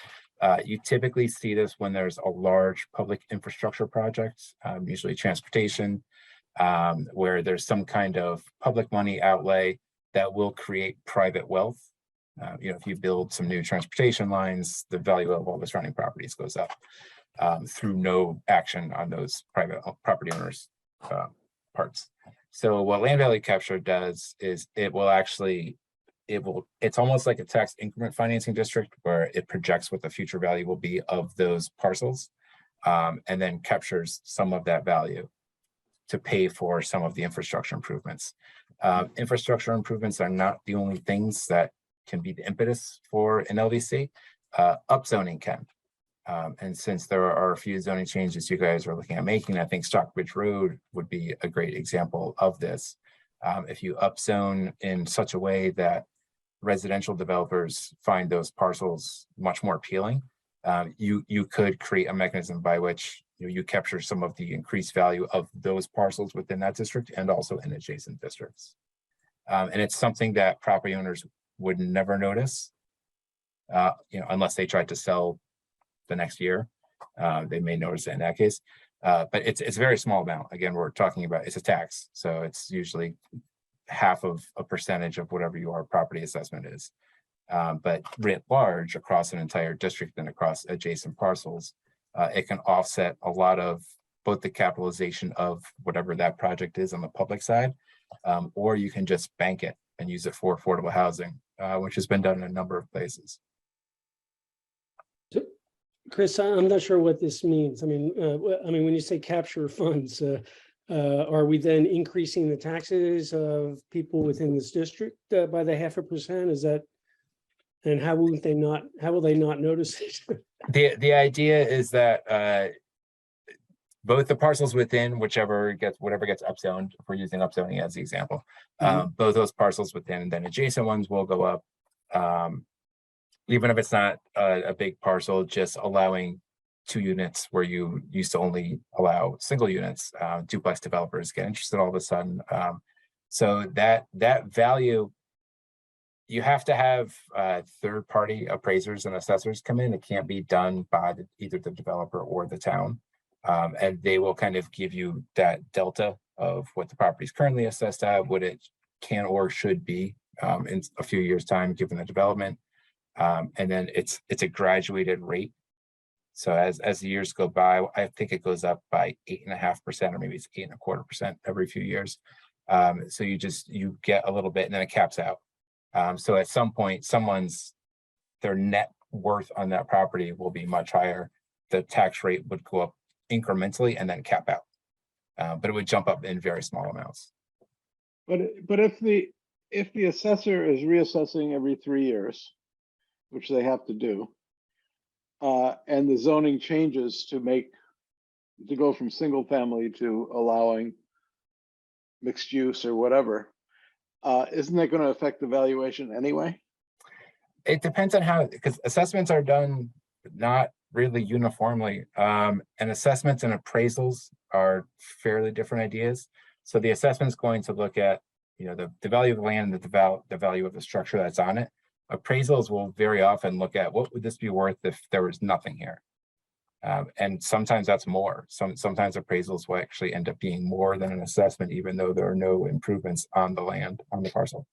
You typically see this when there's a large public infrastructure project, usually transportation, where there's some kind of public money outlay that will create private wealth. You know, if you build some new transportation lines, the value of all the surrounding properties goes up through no action on those private property owners' parts. So what land value capture does is it's almost like a tax increment financing district where it projects what the future value will be of those parcels, and then captures some of that value to pay for some of the infrastructure improvements. Infrastructure improvements are not the only things that can be the impetus for an LDC. Upzoning can. And since there are a few zoning changes you guys are looking at making, I think Stockbridge Road would be a great example of this. If you upzone in such a way that residential developers find those parcels much more appealing, you could create a mechanism by which you capture some of the increased value of those parcels within that district and also in adjacent districts. And it's something that property owners would never notice, unless they tried to sell the next year. They may notice it in that case, but it's a very small amount. Again, we're talking about, it's a tax, so it's usually half of a percentage of whatever your property assessment is. But writ large across an entire district and across adjacent parcels, it can offset a lot of both the capitalization of whatever that project is on the public side, or you can just bank it and use it for affordable housing, which has been done in a number of places. Chris, I'm not sure what this means. I mean, when you say capture funds, are we then increasing the taxes of people within this district by the 0.5%? Is that, and how will they not notice it? The idea is that both the parcels within whatever gets upzoned, if we're using upzoning as the example, both those parcels within and then adjacent ones will go up. Even if it's not a big parcel, just allowing 2 units where you used to only allow single units, duplex developers get interested all of a sudden. So that value, you have to have third-party appraisers and assessors come in. It can't be done by either the developer or the town. And they will kind of give you that delta of what the property is currently assessed at, what it can or should be in a few years' time, given the development. And then it's a graduated rate. So as the years go by, I think it goes up by 8.5%, or maybe it's 8.25% every few years. So you get a little bit and then it caps out. So at some point, their net worth on that property will be much higher. The tax rate would go up incrementally and then cap out. But it would jump up in very small amounts. But if the assessor is reassessing every 3 years, which they have to do, and the zoning changes to go from single family to allowing mixed use or whatever, isn't that going to affect the valuation anyway? It depends on how, because assessments are done not really uniformly, and assessments and appraisals are fairly different ideas. So the assessment's going to look at the value of the land and the value of the structure that's on it. Appraisals will very often look at what would this be worth if there was nothing here. And sometimes that's more. Sometimes appraisals will actually end up being more than an assessment, even though there are no improvements on the land, on the parcel.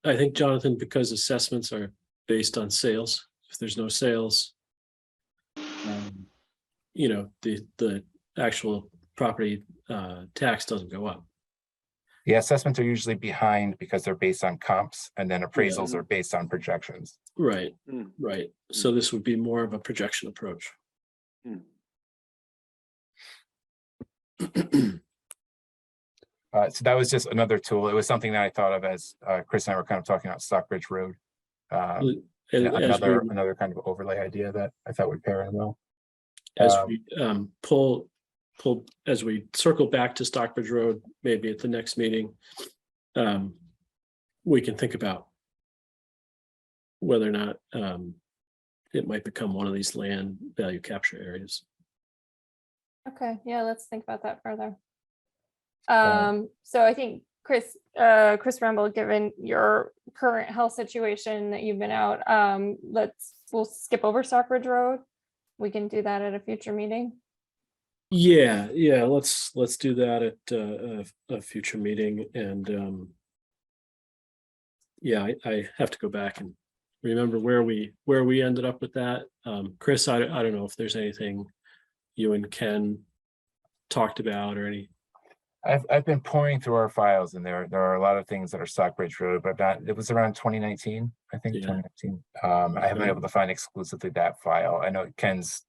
I think, Jonathan, because assessments are based on sales, if there's no sales, the actual property tax doesn't go up. The assessments are usually behind because they're based on comps, and then appraisals are based on projections. Right, right. So this would be more of a projection approach. So that was just another tool. It was something that I thought of as Chris and I were kind of talking about Stockbridge Road. Another kind of overlay idea that I thought would pair in well. As we pull as we circle back to Stockbridge Road, maybe at the next meeting, we can think about whether or not it might become one of these land value capture areas. Okay, yeah, let's think about that further. So I think Chris Remble, given your current health situation that you've been out, we'll skip over Stockbridge Road. We can do that at a future meeting. Yeah, let's do that at a future meeting. And I have to go back and remember where we ended up with that. Chris, I don't know if there's anything you and Ken talked about or any I've been pouring through our files, and there are a lot of things that are Stockbridge Road, but it was around 2019, I think, Yeah. 2019. I haven't been able to find exclusively that file. I know Ken's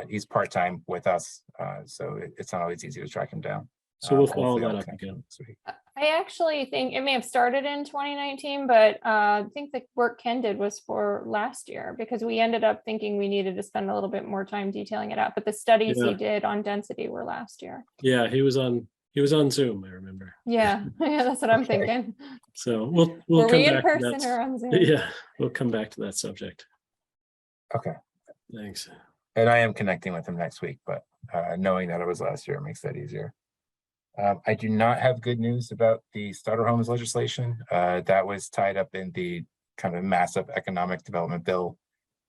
he's part-time with us, so it's not always easy to track him down. So we'll follow Hopefully that I'll up connect with him again. this week. I actually think it may have started in 2019, but I think the work Ken did was for last year because we ended up thinking we needed to spend a little bit more time detailing it out. But the studies Yeah. he did on density were last year. Yeah, he was on Zoom, I remember. Yeah, yeah, that's what I'm Okay. thinking. So we'll Were come we in back to person that. or on Zoom? Yeah, we'll come back to that subject. Okay. Thanks. And I am connecting with him next week, but knowing that it was last year makes that easier. I do not have good news about the starter homes legislation. That was tied up in the kind of massive economic development bill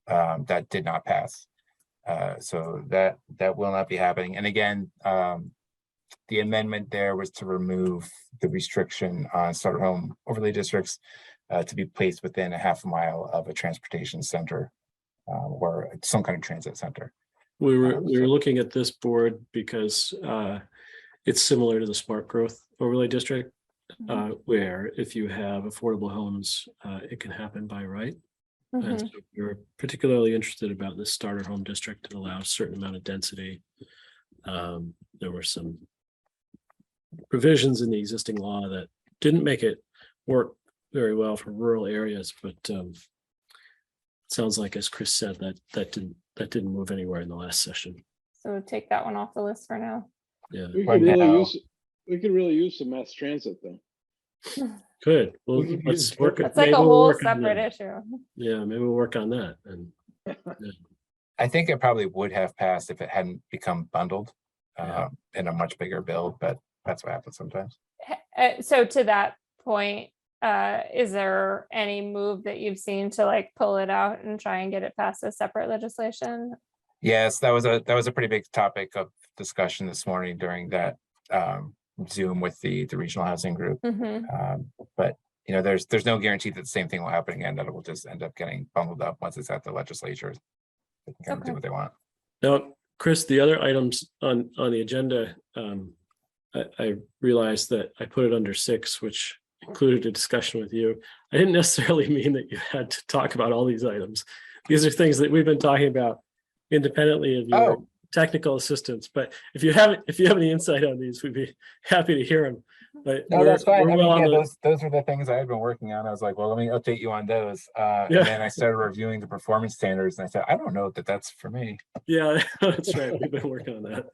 that did not pass. So that will not be happening. And again, the amendment there was to remove the restriction on starter home overlay districts to be placed within a half a mile of a transportation center or some kind of transit center. We were looking at this board because it's similar to the smart growth overlay district, where if you have affordable homes, it can happen by right. And so we're particularly interested about this starter home district that allows a certain amount of density. There were some provisions in the existing law that didn't make it work very well for rural areas, but it sounds like, as Chris said, that didn't move anywhere in the last session. So take that one off the list for now. Yeah, We Right could really now- use, we could really use some mass transit though. good. Well, We could let's use- work. That's like maybe a we'll whole work on separate that. issue. Yeah, maybe we'll work on that. And I think it probably would have passed if it hadn't become bundled Yeah. in a much bigger bill, but that's what happens sometimes. So to that point, is there any move that you've seen to like pull it out and try and get it passed as separate legislation? Yes, that was a pretty big topic of discussion this morning during that Zoom with the regional housing group. But you know, there's no guarantee that the same thing will happen again, that it will just end up getting bundled up once it's at the legislature. They can kind of do Okay. what they want. now, Chris, the other items on the agenda, I realized that I put it under 6, which included a discussion with you. I didn't necessarily mean that you had to talk about all these items. These are things that we've been talking about independently of your technical assistance. But if you have any insight on these, we'd be happy to hear them. But No, that's fine. we're I well mean, on yeah, the- those are the things I had been working on. I was like, well, let me update you on those. Yeah. And then I started reviewing the performance standards, and I said, I don't know that that's for me. Yeah, that's right. We've been working on that.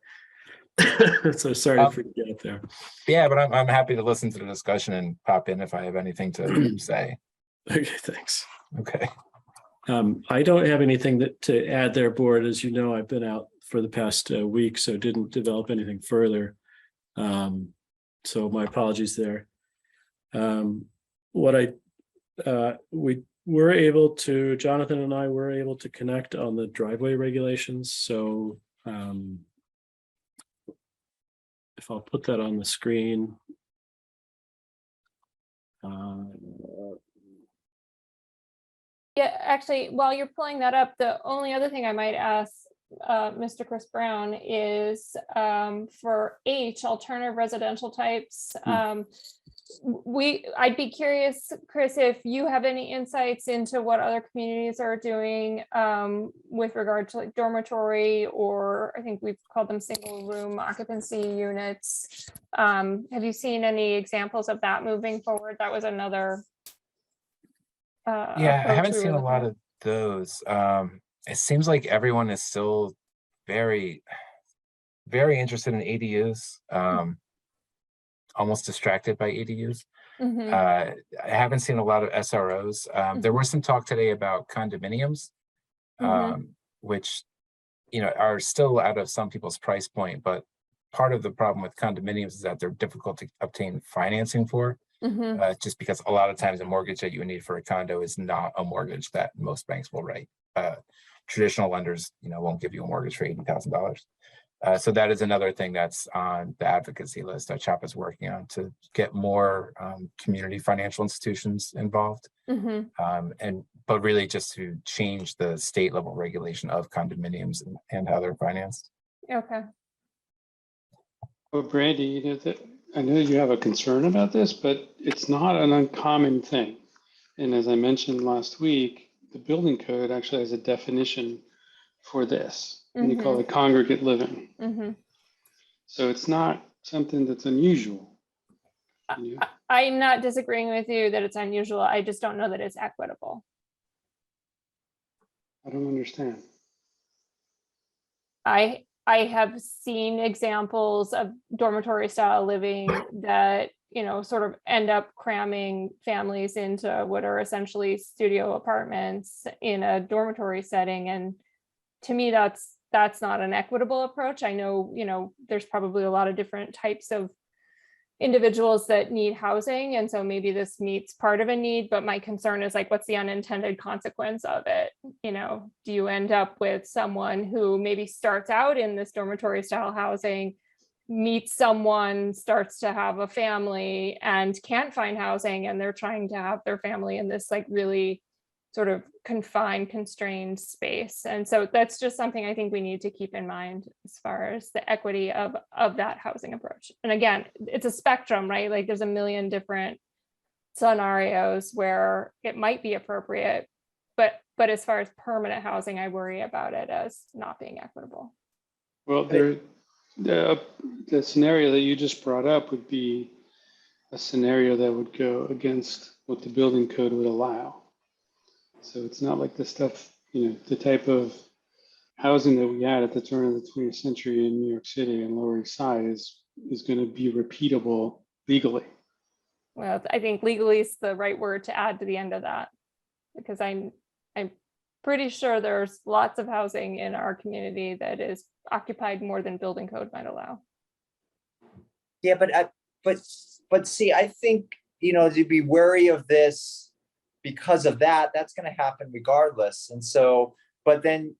So sorry to forget it there. Yeah, but I'm happy to listen to the discussion and pop in if I have anything to say. Okay, thanks. Okay. I don't have anything to add there, board. As you know, I've been out for the past week, so didn't develop anything further. So my apologies there. We were able to, Jonathan and I were able to connect on the driveway regulations. So if I'll put that on the screen. Yeah, actually, while you're pulling that up, the only other thing I might ask Mr. Chris Brown is for H, alternative residential types. I'd be curious, Chris, if you have any insights into what other communities are doing with regard to like dormitory, or I think we've called them single room occupancy units. Have you seen any examples of that moving forward? That was another Yeah, I approach haven't we were seen a looking lot at. of those. It seems like everyone is still very, very interested in ADUs, almost distracted by ADUs. I haven't seen a lot of SROs. There was some talk today about condominiums, which, you know, are still out of some people's price point, but part of the problem with condominiums is that they're difficult to obtain financing for. Just because a lot of times a mortgage that you would need for a condo is not a mortgage that most banks will write. Traditional lenders, you know, won't give you a mortgage for $80,000. So that is another thing that's on the advocacy list that CHAP is working on, to get more community financial institutions involved. But really just to change the state level regulation of condominiums and how they're financed. Okay. Well, Brandy, I know you have a concern about this, but it's not an uncommon thing. And as I mentioned last week, the building code actually has a definition for this, and they call it congregate living. So it's not something that's unusual. You know? I'm not disagreeing with you that it's unusual. I just don't know that it's equitable. I don't understand. I have seen examples of dormitory style living that, you know, sort of end up cramming families into what are essentially studio apartments in a dormitory setting. And to me, that's not an equitable approach. I know, you know, there's probably a lot of different types of individuals that need housing. And so maybe this meets part of a need, but my concern is like, what's the unintended consequence of it? You know, do you end up with someone who maybe starts out in this dormitory style housing, meets someone, starts to have a family and can't find housing, and they're trying to have their family in this like really sort of confined, constrained space. And so that's just something I think we need to keep in mind as far as the equity of that housing approach. And again, it's a spectrum, right? Like there's a million different scenarios where it might be appropriate, but as far as permanent housing, I worry about it as not being equitable. Well, the scenario that you just brought up would be a scenario that would go against what the building code would allow. So it's not like the stuff, you know, the type of housing that we had at the turn of the 20th century in New York City and Lower East Side is going to be repeatable legally. Well, I think legally is the right word to add to the end of that, because I'm pretty sure there's lots of housing in our community that is occupied more than building code might allow. Yeah, but see, I think, you know, to be wary of this because of that, that's going to happen regardless. And so, but then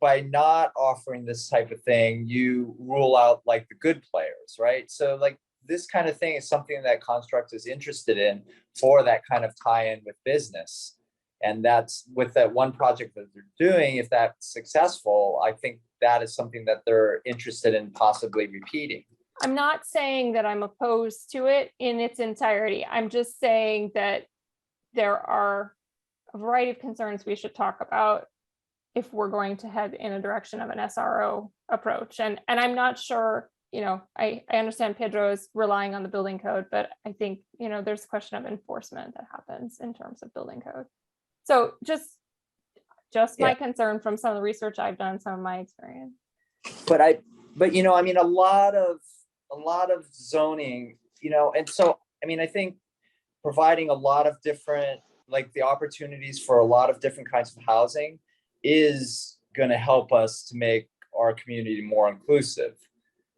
by not offering this type of thing, you rule out like the good players, right? So like this kind of thing is something that Construct is interested in for that kind of tie-in with business. And that's with that one project that they're doing, if that's successful, I think that is something that they're interested in possibly repeating. I'm not saying that I'm opposed to it in its entirety. I'm just saying that there are a variety of concerns we should talk about if we're going to head in a direction of an SRO approach. And I'm not sure, you know, I understand Pedro is relying on the building code, but I think, you know, there's a question of enforcement that happens in terms of building code. So just my concern from some of the research I've done, some of my experience. But you know, I mean, a lot of zoning, you know, and so, I mean, I think providing a lot of different, like the opportunities for a lot of different kinds of housing is going to help us to make our community more inclusive.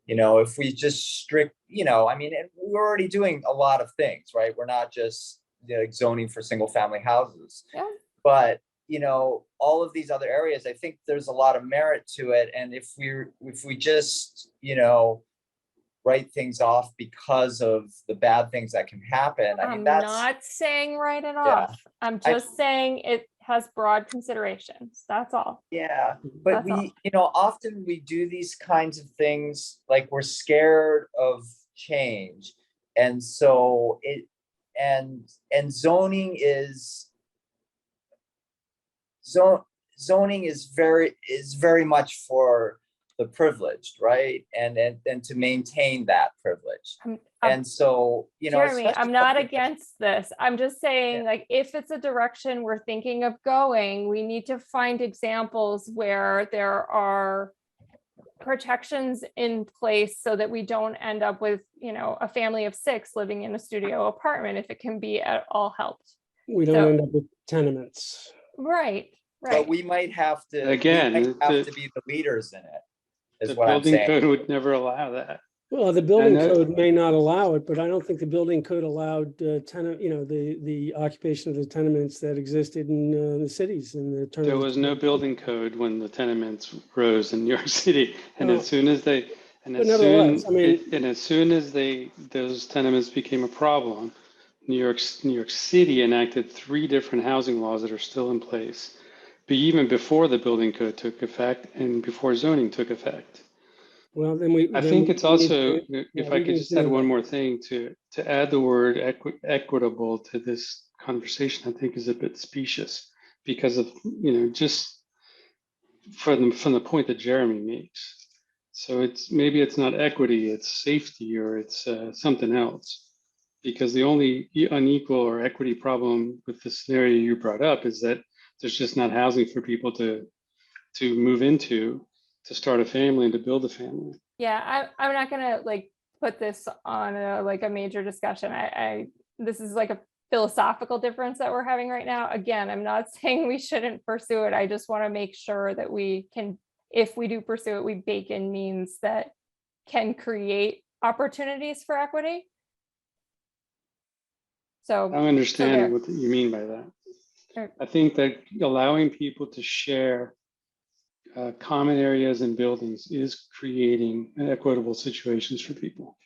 You know, if we just you know, I mean, and we're already doing a lot of things, right? We're not just, you know, zoning for single family houses, but, you know, all of these other areas, I think there's a lot of merit to it. And if we just, you know, write things off because of the bad things that can happen. I mean, I'm not saying write it off. I'm just saying it has broad considerations. That's all. Yeah, but you know, often we do these kinds of things like we're scared of change, and so zoning is very much for the privileged, right? And to maintain that privilege. And so, you know, Jeremy, I'm not against this. I'm just saying, like, if it's a direction we're thinking of going, we need to find examples where there are protections in place so that we don't end up with, you know, a family of 6 living in a studio apartment, if it can be at all helped. We don't end up with tenements. Right. But we might have to, to be the leaders in it. The building code would never allow that. Well, the building code may not allow it, but I don't think the building code allowed the occupation of the tenements that existed in the cities in the turn. There was no building code when the tenements rose in New York City, and as soon as those tenements became a problem, New York City enacted 3 different housing laws that are still in place. But even before the building code took effect and before zoning took effect. Well, then we. I then think we it's need also, to- if yeah, I we could need just add to- one more thing to add the word equitable to this conversation, I think is a bit specious because of, just from the point that Jeremy makes. So maybe it's not equity, it's safety, or it's something else. Because the only unequal or equity problem with the scenario you brought up is that there's just not housing for people to move into, to start a family and to build a family. Yeah, I'm not gonna like put this on a major discussion. This is like a philosophical difference that we're having right now. Again, I'm not saying we shouldn't pursue it. I just want to make sure that we can, if we do pursue it, we bake in means that can create opportunities for equity. So I understand there. what you mean by that. Sure. I think that allowing people to share common areas and buildings is creating equitable situations for people.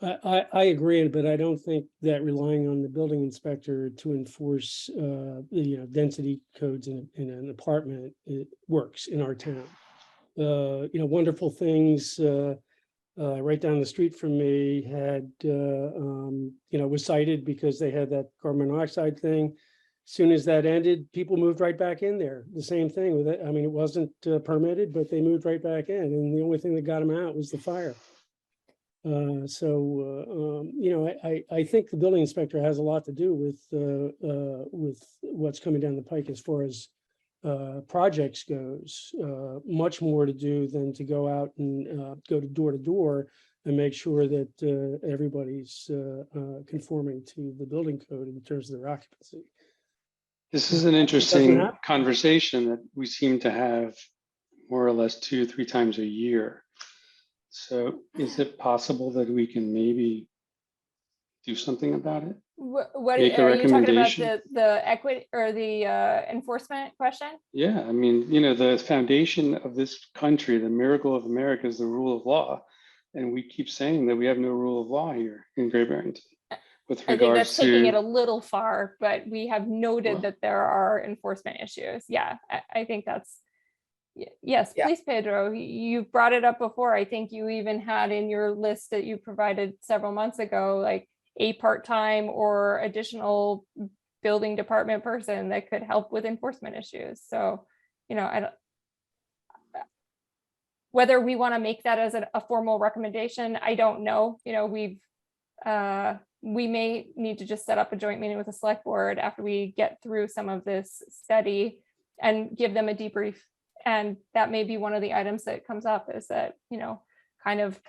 I agree, but I don't think that relying on the building inspector to enforce, density codes in an apartment, it works in our town. Wonderful Things, right down the street from me had, was cited because they had that carbon monoxide thing. Soon as that ended, people moved right back in there. The same thing with it. I mean, it wasn't permitted, but they moved right back in. And the only thing that got them out was the fire. I think the building inspector has a lot to do with what's coming down the pike as far as projects goes. Much more to do than to go out and go to door and make sure that everybody's conforming to the building code in terms of their occupancy. This is an interesting conversation that we seem to have more or less 2-3 times a year. So is it possible that we can maybe do something about it? What Make a are you talking about, recommendation? the equity or the enforcement question? Yeah, I mean, the foundation of this country, the miracle of America, is the rule of law. And we keep saying that we have no rule of law here in Great Barrington with I think that's regards taking it a to, little far, but we have noted Well- that there are enforcement issues. Yeah, I think that's, yes, Yeah. please, Pedro, you brought it up before. I think you even had in your list that you provided several months ago, like a part-time or additional building department person that could help with enforcement issues. So, I don't, whether we want to make that as a formal recommendation, I don't know. We may need to just set up a joint meeting with the select board after we get through some of this study and give them a debrief. And that may be one of the items that comes up, is that, kind of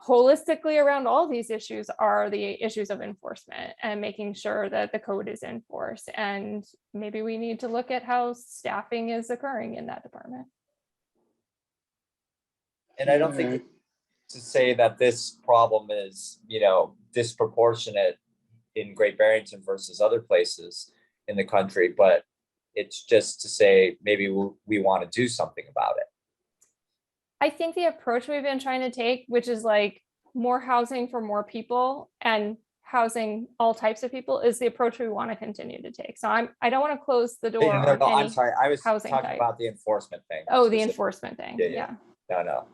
holistically around all these issues are the issues of enforcement and making sure that the code is enforced. And maybe we need to look at how staffing is occurring in that department. And I don't think to say that this problem is, disproportionate in Great Barrington versus other places in the country, but it's just to say maybe we want to do something about it. I think the approach we've been trying to take, which is like more housing for more people and housing all types of people, is the approach we want to continue to take. So I don't want to close the door No, on I'm any sorry. I was housing talking type. about the enforcement thing. Oh, the specifically. enforcement thing. Yeah. No.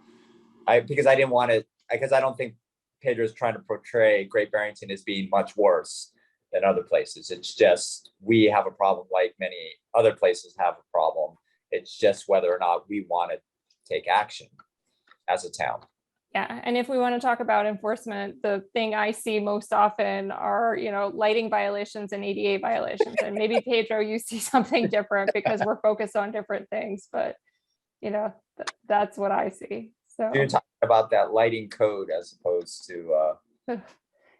Because I didn't want to, because I don't think Pedro's trying to portray Great Barrington as being much worse than other places. It's just, we have a problem like many other places have a problem. It's just whether or not we want to take action as a town. Yeah, and if we want to talk about enforcement, the thing I see most often are, lighting violations and ADA violations. And maybe Pedro, you see something different because we're focused on different things, but that's what I see. So You're talking about that lighting code as opposed to that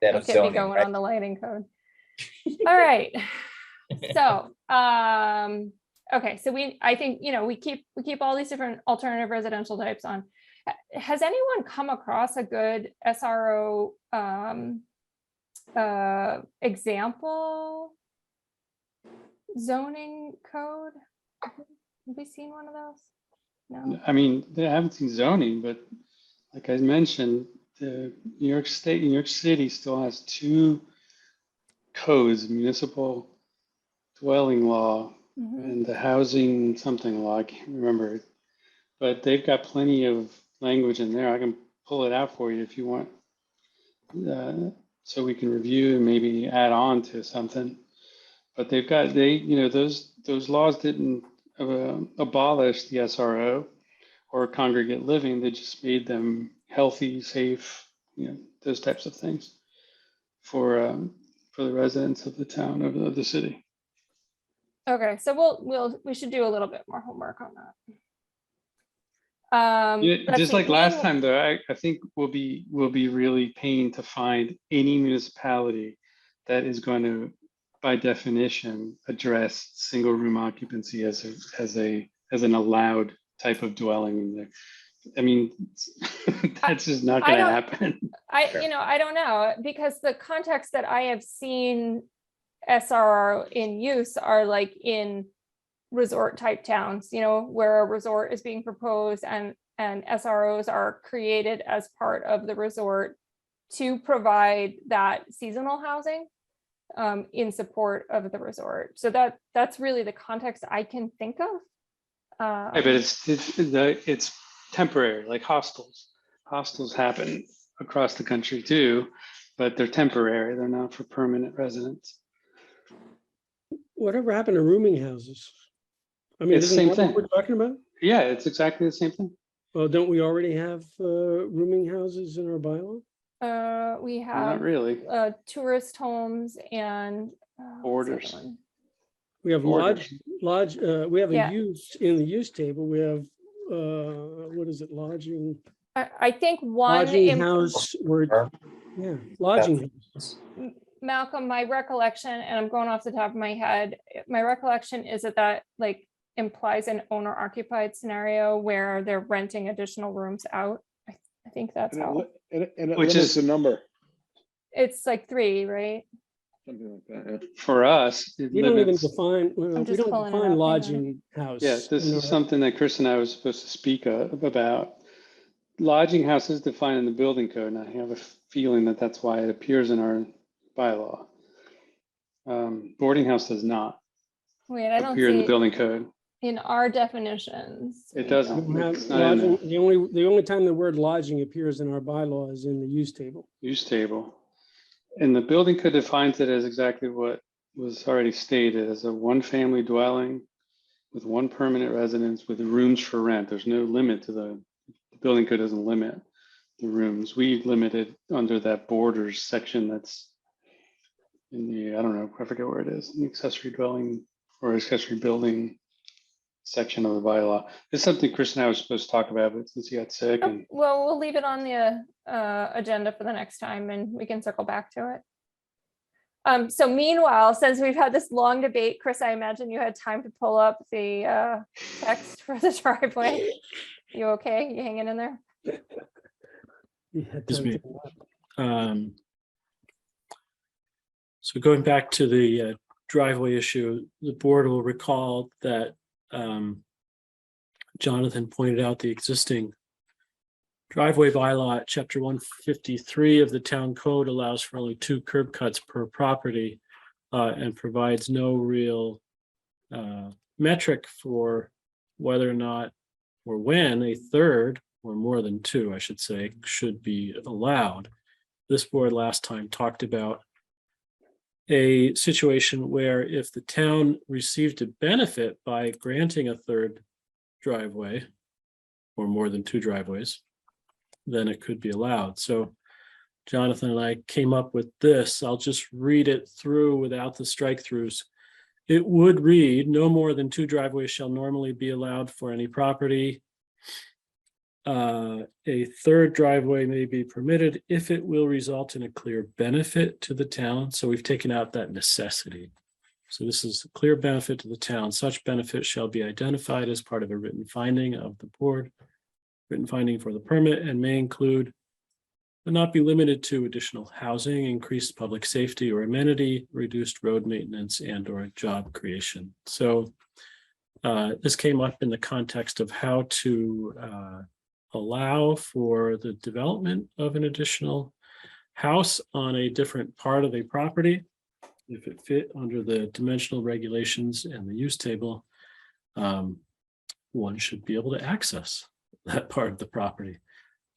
don't of get me zoning, going right? on the lighting code. All right. So, okay, so I think, we keep all these different alternative residential types on. Has anyone come across a good SRO example zoning code? Have we seen one of those? No. I mean, I haven't seen zoning, but like I mentioned, the New York City still has 2 codes, municipal dwelling law Mhm. and the housing something law, I can't remember it. But they've got plenty of language in there. I can pull it out for you if you want. So we can review and maybe add on to something. But those laws didn't abolish the SRO or congregate living. They just made them healthy, safe, those types of things for the residents of the town, of the city. Okay, so we should do a little bit more homework on that. Let's Just see, like last time, though, I think we'll be really paying to find any municipality that is going to, by definition, address single room occupancy as an allowed type of dwelling in there. I mean, that's just not going to happen. I don't know, because the context that I have seen SRO in use are like in resort type towns, where a resort is being proposed and SROs are created as part of the resort to provide that seasonal housing in support of the resort. So that's really the context I can think of. Yeah, but it's temporary, like hostels. Hostels happen across the country too, but they're temporary. They're not for permanent residents. Whatever happened to rooming houses? I mean, It's the same isn't that what thing. we're talking about? Yeah, it's exactly the same thing. Well, don't we already have rooming houses in our bylaw? We Not have really. tourist homes and what's the other Borders. one? We have Orders. we have Yeah. a use in the use table. We have, what is it, lodging, I think one lodging house, or, yeah, lodging house. Malcolm, my recollection, and I'm going off the top of my head, my recollection is that like implies an owner occupied scenario where they're renting additional rooms out. I think that's And how. it Which limits is- the number, It's like 3, right? something like that, yeah. For us, it We don't even limits. define, we just don't pulling it up, hang define on. lodging house. Yeah, this in is our- something that Chris and I was supposed to speak about. Lodging house is defined in the building code, and I have a feeling that that's why it appears in our bylaw. Boarding house does not Wait, I don't appear in the see building code. in our definitions. It we doesn't. don't. We don't It's have not in there. lodging, the only time the word lodging appears in our bylaw is in the use table. Use table. And the building code defines it as exactly what was already stated, as a one-family dwelling with one permanent residence with rooms for rent. There's no limit to the building code doesn't limit the rooms. We limited under that borders section that's in the, I don't know, I forget where it is, in the accessory dwelling or accessory building section of the bylaw. It's something Chris and I were supposed to talk about, but since he got sick Oh, and well, we'll leave it on the agenda for the next time and we can circle back to it. So meanwhile, since we've had this long debate, Chris, I imagine you had time to pull up the text for the driveway. You okay? You hanging in there? We had Excuse time me. to- So going back to the driveway issue, the board will recall that Jonathan pointed out the existing driveway bylaw at chapter 153 of the town code allows for only 2 curb cuts per property and provides no real metric for whether or not or when a third or more than 2, I should say, should be allowed. This board last time talked about a situation where if the town received a benefit by granting a third driveway or more than 2 driveways, then it could be allowed. So Jonathan and I came up with this. I'll just read it through without the strike throughs. It would read, no more than 2 driveways shall normally be allowed for any property. A third driveway may be permitted if it will result in a clear benefit to the town. So we've taken out that necessity. So this is a clear benefit to the town. Such benefit shall be identified as part of a written finding of the board. Written finding for the permit and may include, but not be limited to, additional housing, increased public safety or amenity, reduced road maintenance, and or job creation. So this came up in the context of how to allow for the development of an additional house on a different part of a property if it fit under the dimensional regulations and the use table. One should be able to access that part of the property.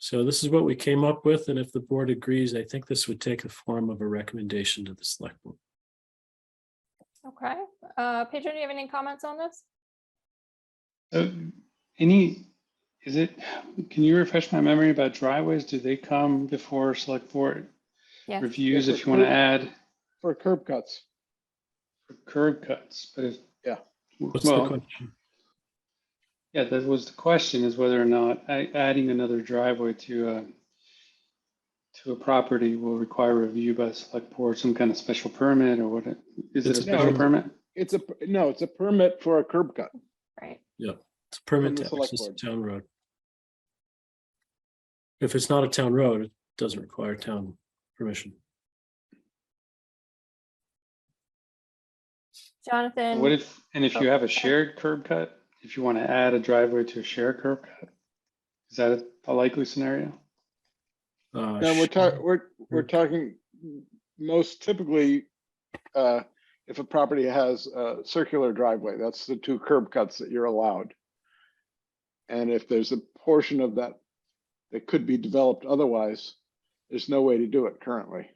So this is what we came up with, and if the board agrees, I think this would take the form of a recommendation to the select board. Okay, Pedro, do you have any comments on this? Can you refresh my memory about driveways? Do they come before select board Yes. reviews Yeah, if you want to add For curb cuts. curb cuts? But if, Yeah. What's the well, question? yeah, that was the question, is whether or not adding another driveway to a property will require review by the select board, some kind of special permit, or what? Is it It's a a special permit. permit? It's a permit for a curb cut. Right. Yeah, it's a permit From the to select access a board. town road. If it's not a town road, it doesn't require town permission. Jonathan. What if, and if you Oh, have a sorry. shared curb cut, if you want to add a driveway to a shared curb cut, is that a likely scenario? No, we're talking most typically, if a property has a circular driveway, that's the 2 curb cuts that you're allowed. And if there's a portion of that that could be developed otherwise, there's no way to do it currently.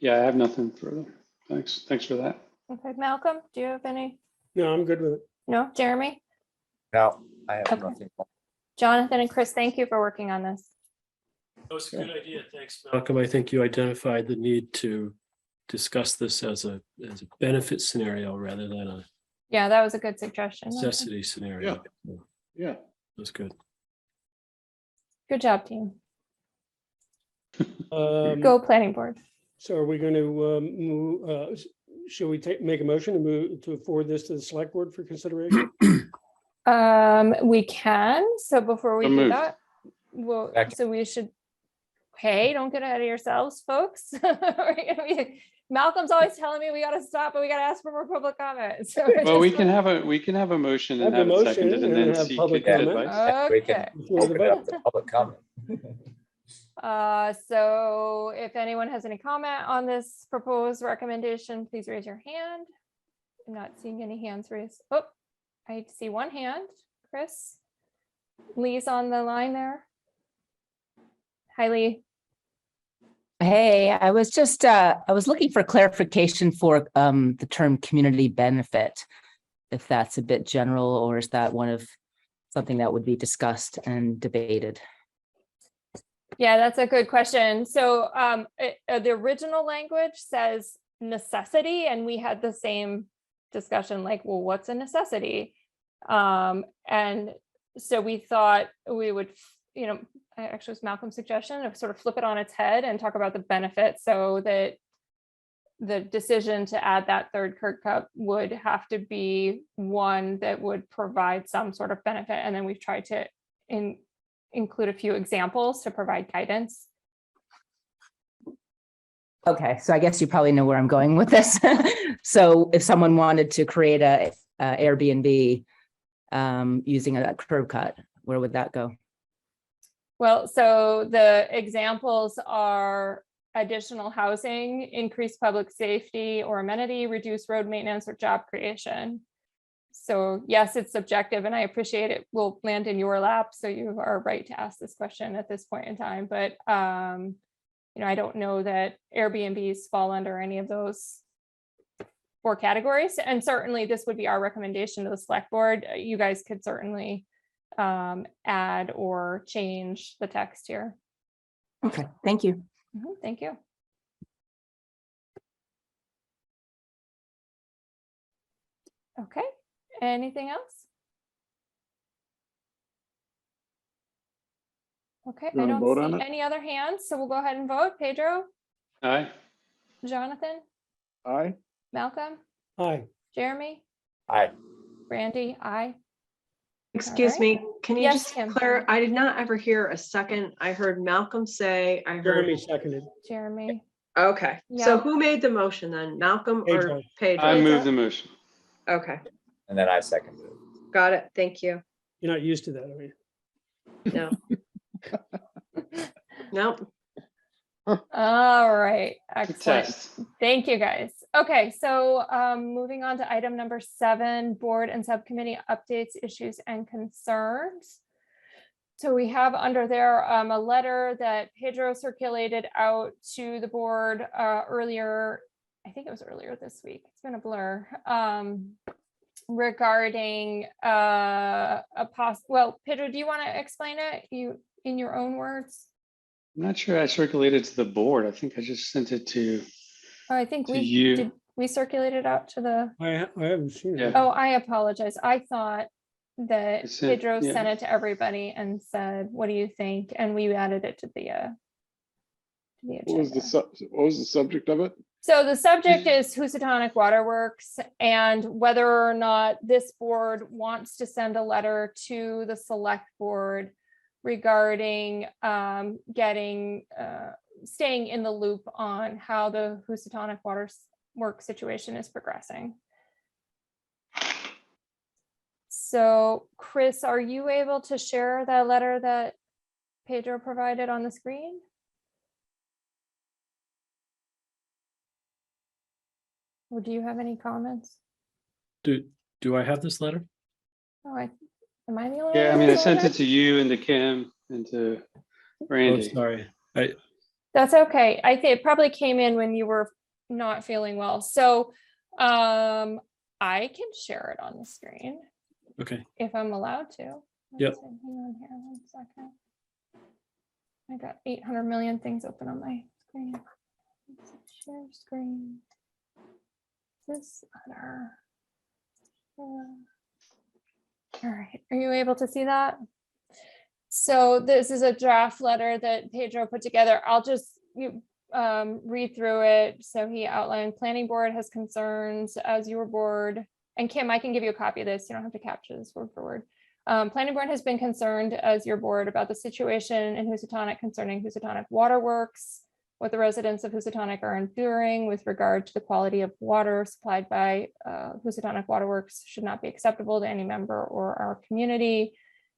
Yeah, I have nothing further. Thanks for that. Okay, Malcolm, do you have any? No, I'm good with it. No, Jeremy, No, I have Okay. nothing. Jonathan, and Chris, thank you for working on this. That was a good idea. Thanks, Malcolm. I think you identified the need to discuss this as a benefit scenario rather than a Yeah, that was a good suggestion. necessity scenario. Yeah. That's good. Good job, team. Um, Go planning board. So are we going to move, should we make a motion to move to forward this to the select board for consideration? We can, so before we So do moved. that, well, Second. so we should, hey, don't get ahead of yourselves, folks. Malcolm's always telling me we gotta stop, but we gotta ask for more public comment. So Well, we can have a motion and Have the have it motion seconded and and then have seek public comment. advice. We can Okay, Before the open it up vote. to public comment. so if anyone has any comment on this proposed recommendation, please raise your hand. I'm not seeing any hands raised. Oh, I see one hand. Chris? Lee's on the line there. Hi, Lee. Hey, I was just, I was looking for clarification for the term community benefit. If that's a bit general, or is that one of something that would be discussed and debated? Yeah, that's a good question. So the original language says necessity, and we had the same discussion, like, well, what's a necessity? And so we thought we would, actually it was Malcolm's suggestion of sort of flip it on its head and talk about the benefits, so that the decision to add that third curb cut would have to be one that would provide some sort of benefit. And then we've tried to include a few examples to provide guidance. Okay, so I guess you probably know where I'm going with this. So if someone wanted to create a Airbnb using a curb cut, where would that go? Well, so the examples are additional housing, increased public safety or amenity, reduce road maintenance or job creation. So yes, it's subjective, and I appreciate it will land in your lap, so you are right to ask this question at this point in time. But I don't know that Airbnbs fall under any of those 4 categories. And certainly this would be our recommendation to the select board. You guys could certainly add or change the text here. Okay, thank you. Thank you. Okay, anything else? Okay, You I wanna don't vote on see it? any other hands, so we'll go ahead and vote. Pedro, Aye. Jonathan, Aye. Malcolm, Aye. Jeremy, Aye. Brandy, aye. Excuse right. me, can you Yes, just Kim. clarify? I did not ever hear a second. I heard Malcolm say, I heard, Jeremy seconded. Jeremy, okay. Yeah. So who made the motion then? Malcolm or Pedro. I Pedro? move the motion. Okay, And then I second it. got it. Thank you. You're not used to that, are you? No. Nope. All right, Good excellent. test. Thank you, guys. Okay, so moving on to item number 7, board and subcommittee updates, issues and concerns. So we have under there a letter that Pedro circulated out to the board earlier, I think it was earlier this week. It's been a blur. Regarding well, Pedro, do you want to explain it in your own words? I'm not sure I circulated to the board. I think I just sent it to I think we you. did. We circulated out to the. I haven't seen it. Yeah. Oh, I apologize. I thought that I sent- Pedro yeah. sent it to everybody and said, "What do you think?" And we added it to the What was agenda. what was the subject of it? So the subject is Housatonic Waterworks and whether or not this board wants to send a letter to the select board regarding staying in the loop on how the Housatonic Waterworks situation is progressing. So Chris, are you able to share that letter that Pedro provided on the screen? Or do you have any comments? Do I have this letter? Oh, am I the only one? Yeah, I who mean, I has a sent letter? it to you and to Kim and to Oh, Randy. sorry. That's okay. I think it probably came in when you were not feeling well. So I can share it on the screen Okay. if I'm allowed to. Yep. Hang on here 1 second. I got 800 million things open on my screen. Share screen. This letter. All right, are you able to see that? So this is a draft letter that Pedro put together. I'll just read through it. So he outlined planning board has concerns as your board. And Kim, I can give you a copy of this. You don't have to capture this word for word. Planning board has been concerned as your board about the situation in Housatonic concerning Housatonic Waterworks, what the residents of Housatonic are enduring with regard to the quality of water supplied by Housatonic Waterworks should not be acceptable to any member or our community.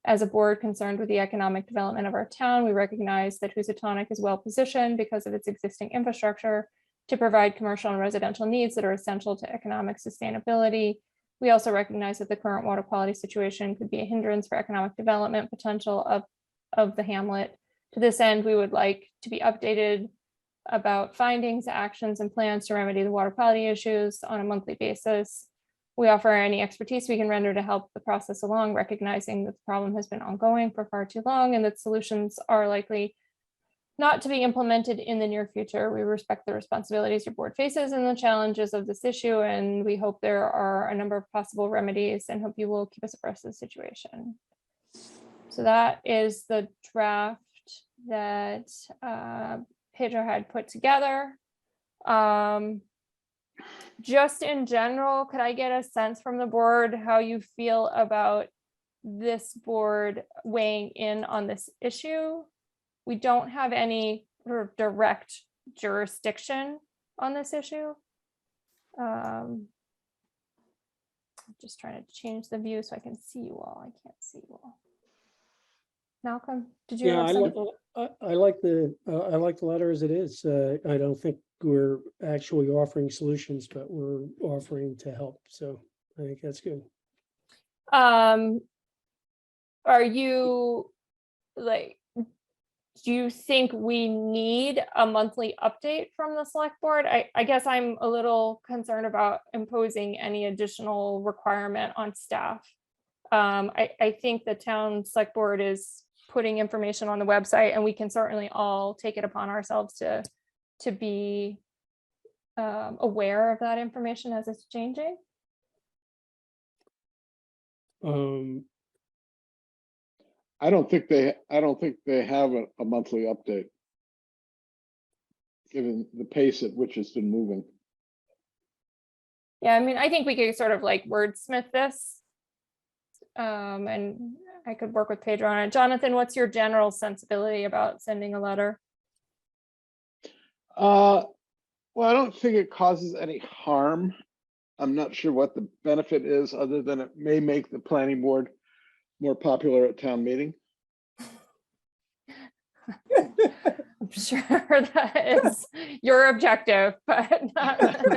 As a board concerned with the economic development of our town, we recognize that Housatonic is well positioned because of its existing infrastructure to provide commercial and residential needs that are essential to economic sustainability. We also recognize that the current water quality situation could be a hindrance for economic development potential of the hamlet. To this end, we would like to be updated about findings, actions, and plans to remedy the water quality issues on a monthly basis. We offer any expertise we can render to help the process along, recognizing that the problem has been ongoing for far too long and that solutions are likely not to be implemented in the near future. We respect the responsibilities your board faces and the challenges of this issue, and we hope there are a number of possible remedies and hope you will keep us abreast of the situation. So that is the draft that Pedro had put together. Just in general, could I get a sense from the board how you feel about this board weighing in on this issue? We don't have any sort of direct jurisdiction on this issue. I'm just trying to change the view so I can see you all. I can't see you all. Malcolm, did you Yeah, have something? I like the letter as it is. I don't think we're actually offering solutions, but we're offering to help. So I think that's good. Are you like, do you think we need a monthly update from the select board? I guess I'm a little concerned about imposing any additional requirement on staff. I think the town select board is putting information on the website, and we can certainly all take it upon ourselves to be aware of that information as it's changing. I don't think they have a monthly update, given the pace at which it's been moving. Yeah, I mean, I think we could sort of like wordsmith this. And I could work with Pedro on it. Jonathan, what's your general sensibility about sending a letter? Well, I don't think it causes any harm. I'm not sure what the benefit is, other than it may make the planning board more popular at town meeting. I'm sure that is your objective, but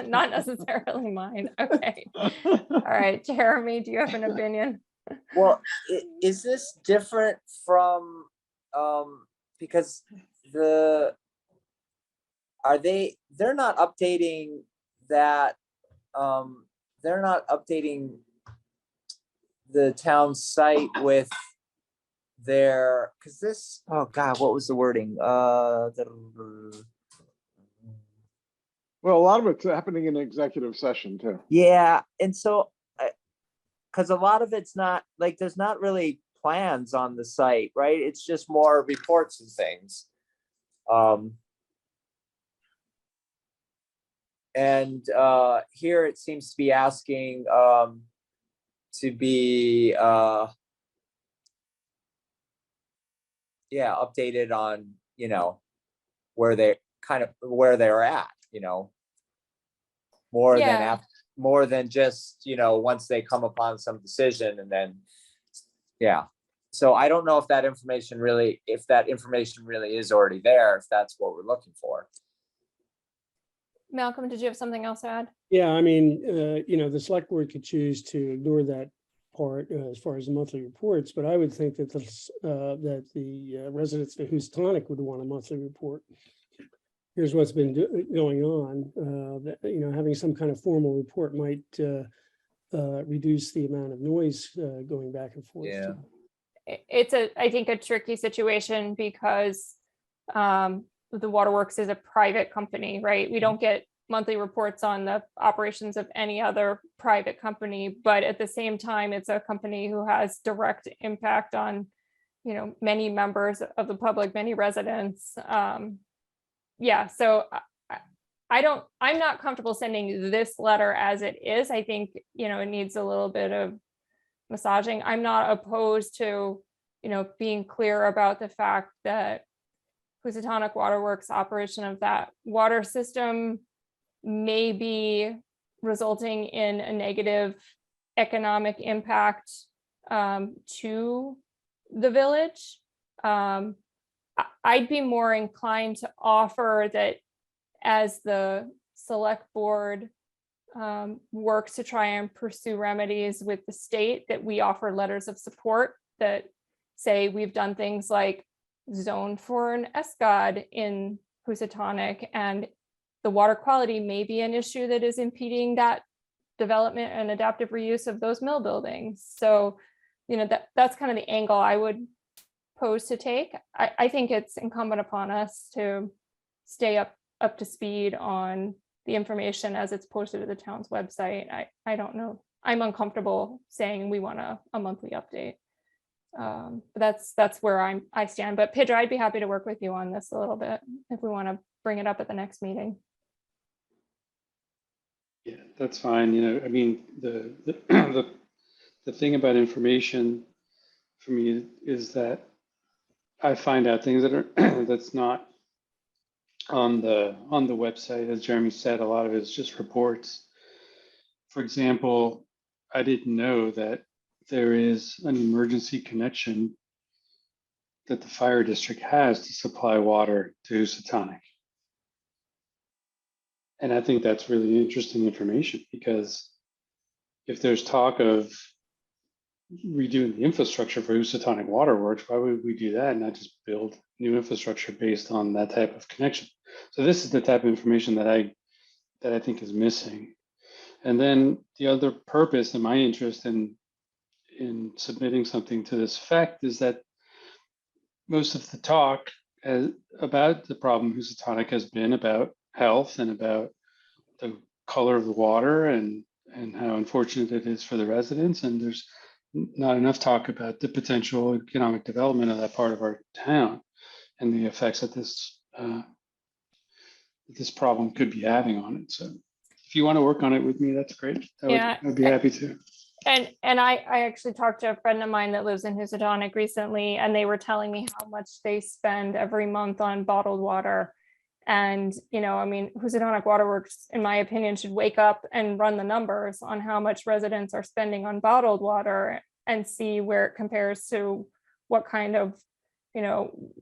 not necessarily mine. Okay. All right, Jeremy, do you have an opinion? Well, is this different from, because they're not updating that, they're not updating the town site with their, because this, oh God, what was the wording? Well, a lot of it's happening in executive session too. Yeah, and so, because a lot of it's not, like, there's not really plans on the site, right? It's just more reports and things. And here it seems to be asking to be updated on, where they're at, more than Yeah. more than just, once they come upon some decision and then, so I don't know if that information really is already there, if that's what we're looking for. Malcolm, did you have something else to add? Yeah, I mean, the select board could choose to ignore that part as far as the monthly reports, but I would think that the residents of Housatonic would want a monthly report. Here's what's been going on. Having some kind of formal report might reduce the amount of noise going back and forth. Yeah. It's I think a tricky situation because the waterworks is a private company, right? We don't get monthly reports on the operations of any other private company, but at the same time, it's a company who has direct impact on, many members of the public, many residents. So I'm not comfortable sending this letter as it is. I think, it needs a little bit of massaging. I'm not opposed to, being clear about the fact that Housatonic Waterworks operation of that water system may be resulting in a negative economic impact to the village. I'd be more inclined to offer that as the select board works to try and pursue remedies with the state, that we offer letters of support that say we've done things like zone for an SGOD in Housatonic, and the water quality may be an issue that is impeding that development and adaptive reuse of those mill buildings. So, that's kind of the angle I would pose to take. I think it's incumbent upon us to stay up to speed on the information as it's posted to the town's website. I don't know. I'm uncomfortable saying we want a monthly update. But that's where I stand. But Pedro, I'd be happy to work with you on this a little bit if we want to bring it up at the next meeting. Yeah, that's fine. I mean, the thing about information for me is that I find out things that are that's not on the website. As Jeremy said, a lot of it is just reports. For example, I didn't know that there is an emergency connection that the fire district has to supply water to Housatonic. And I think that's really interesting information, because if there's talk of redoing the infrastructure for Housatonic Waterworks, why would we do that and not just build new infrastructure based on that type of connection? So this is the type of information that I think is missing. And then the other purpose and my interest in submitting something to this effect is that most of the talk about the problem Housatonic has been about health and about the color of the water and how unfortunate it is for the residents. And there's not enough talk about the potential economic development of that part of our town and the effects that this problem could be having on it. So if you want to work on it with me, that's great. I'd be happy to. And I actually talked to a friend of mine that lives in Housatonic recently, and they were telling me how much they spend every month on bottled water. And, Housatonic Waterworks, in my opinion, should wake up and run the numbers on how much residents are spending on bottled water and see where it compares to what kind of,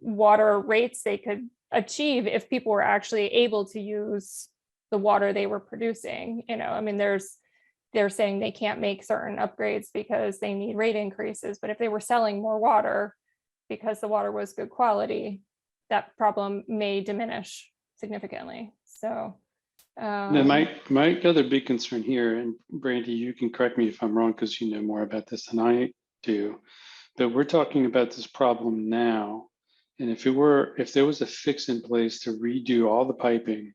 water rates they could achieve if people were actually able to use the water they were producing. I mean, they're saying they can't make certain upgrades because they need rate increases, but if they were selling more water because the water was good quality, that problem may diminish significantly. So Now, my other big concern here, and Brandy, you can correct me if I'm wrong because you know more about this than I do, but we're talking about this problem now. And if there was a fix in place to redo all the piping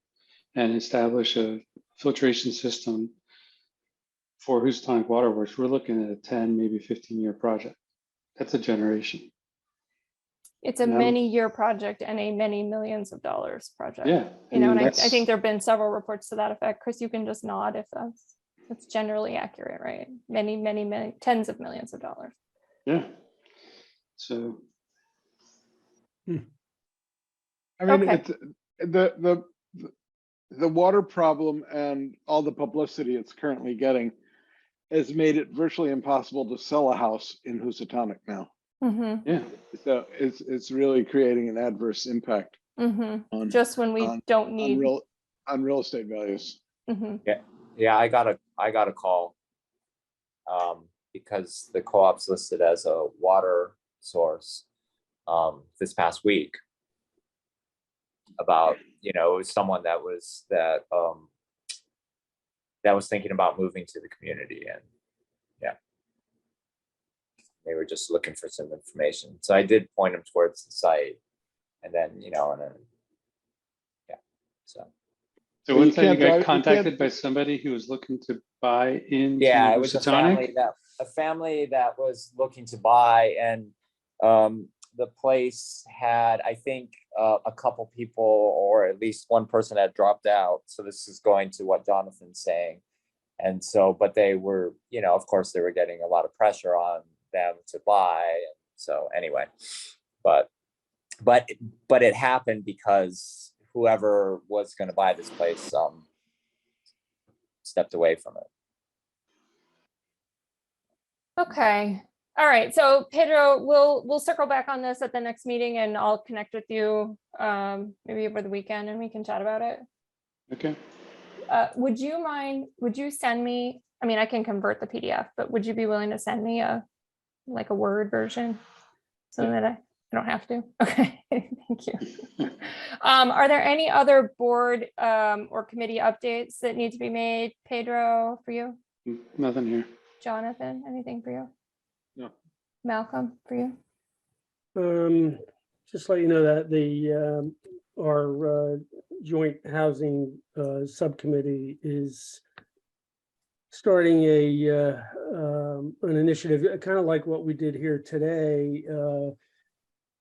and establish a filtration system for Housatonic Waterworks, we're looking at a 10, maybe 15-year project. That's a generation. it's a many-year project and a many millions of dollars project. Yeah. And I think there have been several reports to that effect. Chris, you can just nod if that's generally accurate, right? Many, tens of millions of dollars. Yeah. So. I mean, Okay. it's the water problem and all the publicity it's currently getting has made it virtually impossible to sell a house in Housatonic now. Mm-hmm. Yeah. So it's really creating an adverse impact on Just when we don't need on real estate values. Yeah, I got a call because the co-op's listed as a water source this past week about, it was someone that was thinking about moving to the community, and they were just looking for some information. So I did point them towards the site, and then so. So one time you got contacted by somebody who was looking to buy into it was Housatonic? a family that was looking to buy, and the place had, I think, a couple people, or at least one person had dropped out. So this is going to what Jonathan's saying. And so, but they were, of course, they were getting a lot of pressure on them to buy. And so anyway, but it happened because whoever was going to buy this place stepped away from it. Okay. All right. So Pedro, we'll circle back on this at the next meeting, and I'll connect with you maybe over the weekend, and we can chat about it. Okay. Would you send me, I mean, I can convert the PDF, but would you be willing to send me a Word version so that I don't have to? Okay. Thank you. Are there any other board or committee updates that need to be made? Pedro, for you? Nothing here. Jonathan, anything for you? No. Malcolm, for you? Just let you know that our joint housing subcommittee is starting an initiative, kind of like what we did here today.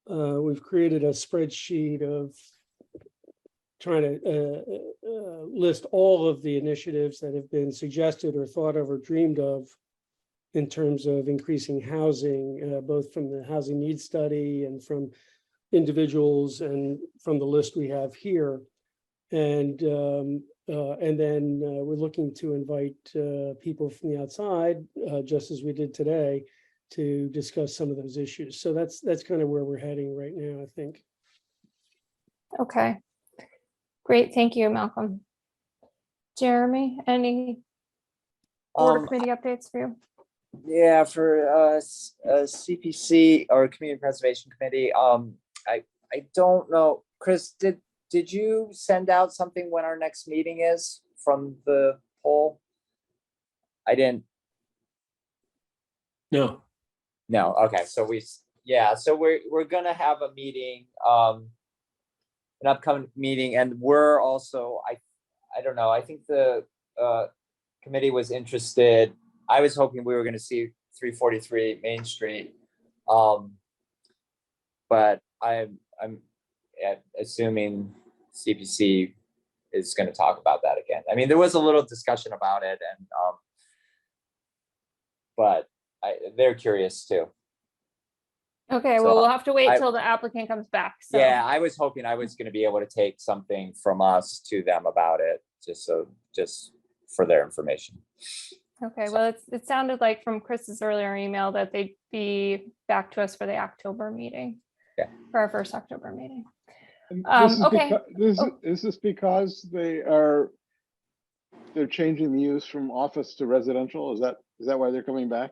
We've created a spreadsheet of trying to list all of the initiatives that have been suggested or thought of or dreamed of in terms of increasing housing, both from the housing needs study and from individuals and from the list we have here. And then we're looking to invite people from the outside, just as we did today, to discuss some of those issues. So that's kind of where we're heading right now, I think. Okay. Great. Thank you, Malcolm. Jeremy, any board committee updates for you? Yeah, for CPC or Community Preservation Committee, I don't know. Chris, did you send out something when our next meeting is from the poll? I didn't. No. Okay. So we're gonna have a meeting, an upcoming meeting, and we're also, I don't know. I think the committee was interested. I was hoping we were going to see 343 Main Street, but I'm assuming CPC is going to talk about that again. I mean, there was a little discussion about it, and but they're curious too. Okay, So well, we'll have to wait till the applicant comes back. So. Yeah, I was hoping I was going to be able to take something from us to them about it, just for their information. Okay, well, it sounded like from Chris's earlier email that they'd be back to us for the October meeting. Yeah. For our first October meeting. And Okay. Is this because they're changing the use from office to residential? Is that why they're coming back?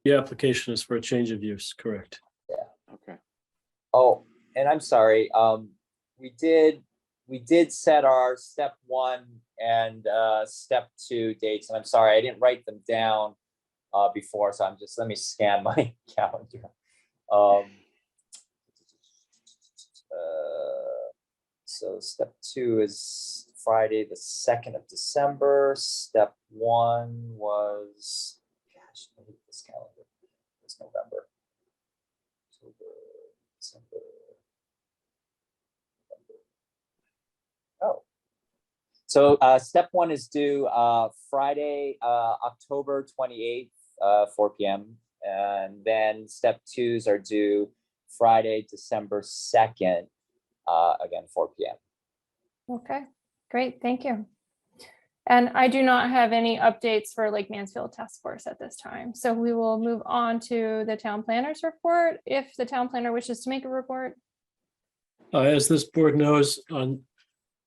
The application is for a change of use, correct? Okay. Oh, and I'm sorry, we did set our step 1 and step 2 dates, and I'm sorry, I didn't write them down before, so let me scan my calendar. So step 2 is Friday, the 2nd of December. Step 1 was, gosh, I hate this calendar. It's November. October, December. November. Oh. So step 1 is due Friday, October 28th, 4 p.m. And then step 2s are due Friday, December 2nd, again, 4 p.m. Okay, great, thank you. And I do not have any updates for Lake Mansfield Task Force at this time. So we will move on to the town planner's report, if the town planner wishes to make a report. As this board knows, on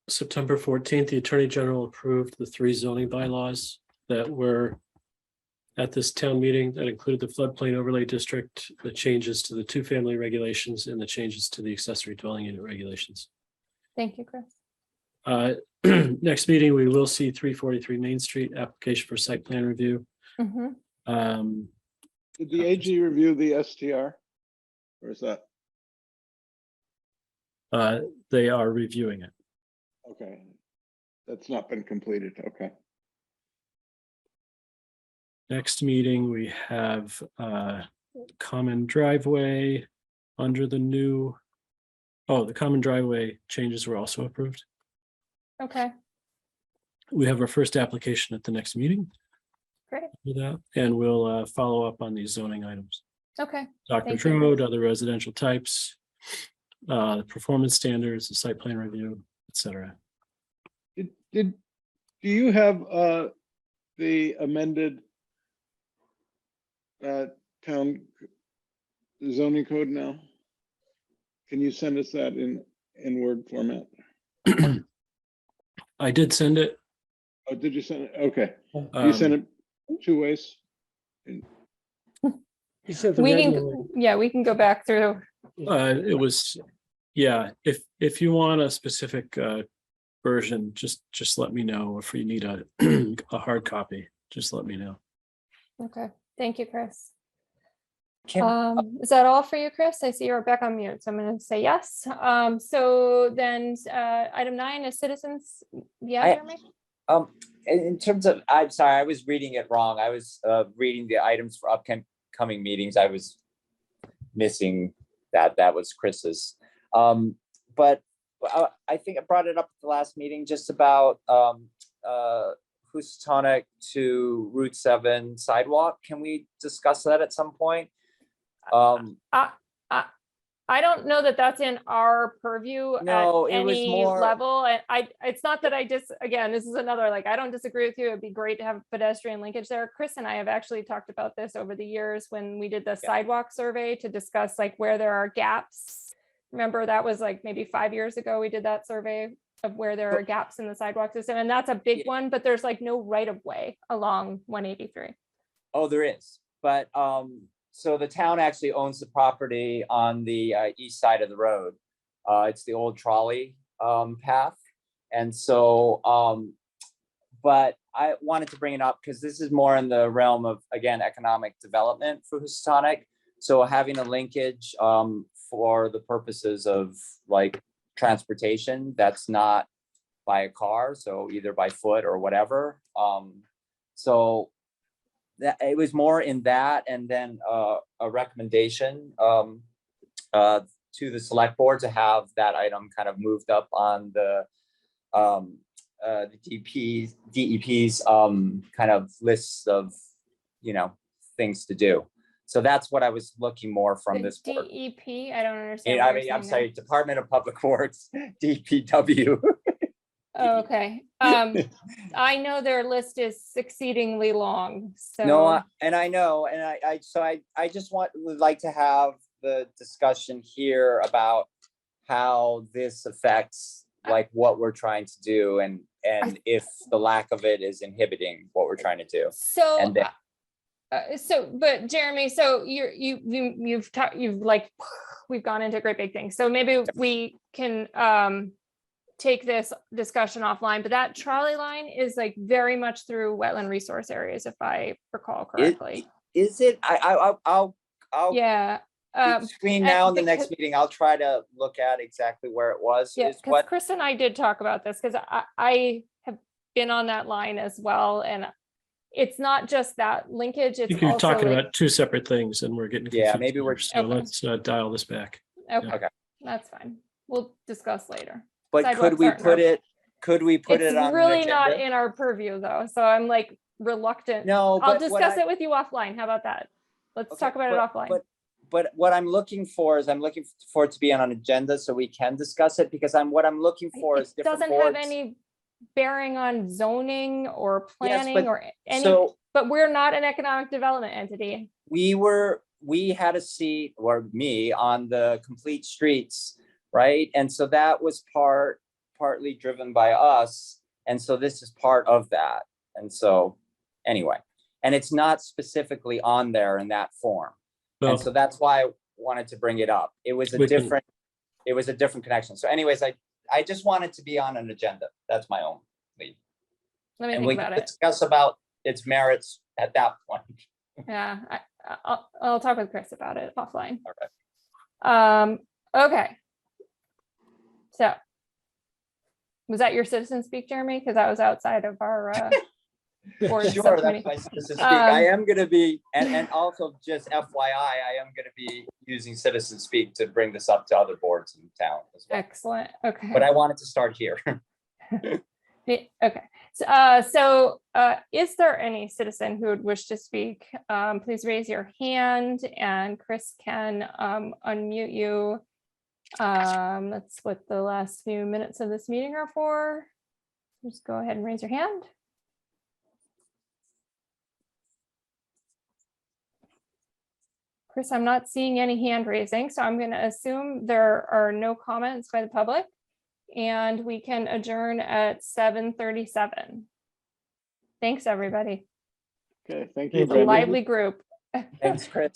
September 14th, the Attorney General approved the 3 zoning bylaws that were at this town meeting that included the floodplain overlay district, the changes to the 2-family regulations, and the changes to the accessory dwelling unit regulations. Thank you, Chris. Next meeting, we will see 343 Main Street application for site plan review. Mhm. Did the AG review the STR? Or is that? They are reviewing it. Okay. That's not been completed. Okay. Next meeting, we have common driveway under the new, the common driveway changes were also approved. Okay, We have our first application at the next meeting great. for that, and we'll follow up on these zoning items. Okay, Stockbridge Thank you. Road, other residential types, the performance standards, the site plan review, etc. Do you have the amended town zoning code now? Can you send us that in Word format? I did send it. Oh, did you send it? Okay. You sent it 2 ways? He said the We regular. can, yeah, we can go back through. It was, yeah, if you want a specific version, just let me know. If you need a a hard copy, just let me know. Okay, thank you, Chris. Can, Is that all for you, Chris? I see you're back on mute, so I'm going to say yes. So then item 9 is citizens. Yeah, I- Jeremy? in terms of, I'm sorry, I was reading it wrong. I was reading the items for upcoming meetings. I was missing that. That was Chris's. But I think I brought it up at the last meeting just about Housatonic to Route 7 sidewalk. Can we discuss that at some point? I don't know that that's in our purview No, at it was any more- level. It's not that again, this is another, like, I don't disagree with you. It'd be great to have pedestrian linkage there. Chris and I have actually talked about this over the years when we did the sidewalk survey to discuss like where there are gaps. Remember, that was like maybe 5 years ago, we did that survey of where there are gaps in the sidewalk system. And that's a big one, but there's like no right of way along 183. Oh, there is, but so the town actually owns the property on the east side of the road. It's the old trolley path. And so, but I wanted to bring it up because this is more in the realm of, again, economic development for Housatonic. So having a linkage for the purposes of like transportation, that's not by a car, so either by foot or whatever. So that it was more in that, and then a recommendation to the select board to have that item kind of moved up on the DEP's kind of lists of, you know, things to do. So that's what I was looking more from The this board. DEP, I don't understand. I what mean, you're I'm saying sorry, Department of Public Works, DPW. Okay, I know their list is exceedingly long, so. No, and I know, and I just would like to have the discussion here about how this affects like what we're trying to do and if the lack of it is inhibiting what we're trying to do. So, And then- but Jeremy, so you've talked, we've gone into a great big thing. So maybe we can take this discussion offline, but that trolley line is like very much through wetland resource areas, if I recall correctly. Is it? I'll Yeah. screen and now in the because- next meeting. I'll try to look at exactly where it was. Yeah, Is because what Chris and I did talk about this because I have been on that line as well, and it's not just that linkage. I It's think you're also talking like, about two separate things and we're getting Yeah, confused maybe we're- here. So Okay. let's dial this back. okay, Okay. that's fine. We'll discuss later. but sidewalks could we aren't in put our- it? Could we put It's it on really the not agenda? in our purview though, so I'm like reluctant. No, I'll but what discuss I- it with you offline. How about that? Let's Okay, talk about it offline. But what I'm looking for is I'm looking for it to be on an agenda so we can discuss it because what I'm looking for is It different doesn't have boards. any bearing on zoning or Yes, planning but- or any, So but we're not an economic development entity. we had a seat, or me, on the complete streets, right? And so that was partly driven by us. And so this is part of that. And so anyway, and it's not specifically on there in that form. Well, And so that's why I wanted to bring it up. It was a We can- different connection. So anyways, I just wanted to be on an agenda. That's my own lead. Let me And think we about can it. discuss about its merits at that point. Yeah, I'll talk with Chris about it offline. Okay. Okay. So. Was that your citizen speak, Jeremy? Because that was outside of our board Sure, subcommittee. that's my citizen speak. I Um, am gonna be, and also just FYI, I am gonna be using citizen speak to bring this up to other boards in town as well. Excellent, okay. But I wanted to start here. Okay, so is there any citizen who would wish to speak? Please raise your hand and Chris can unmute you. That's what the last few minutes of this meeting are for. Just go ahead and raise your hand. Chris, I'm not seeing any hand raising, so I'm going to assume there are no comments by the public. And we can adjourn at 7:37. Thanks, everybody. Okay, thank Thank you. A you. Brenda. lively group. Thanks, Chris.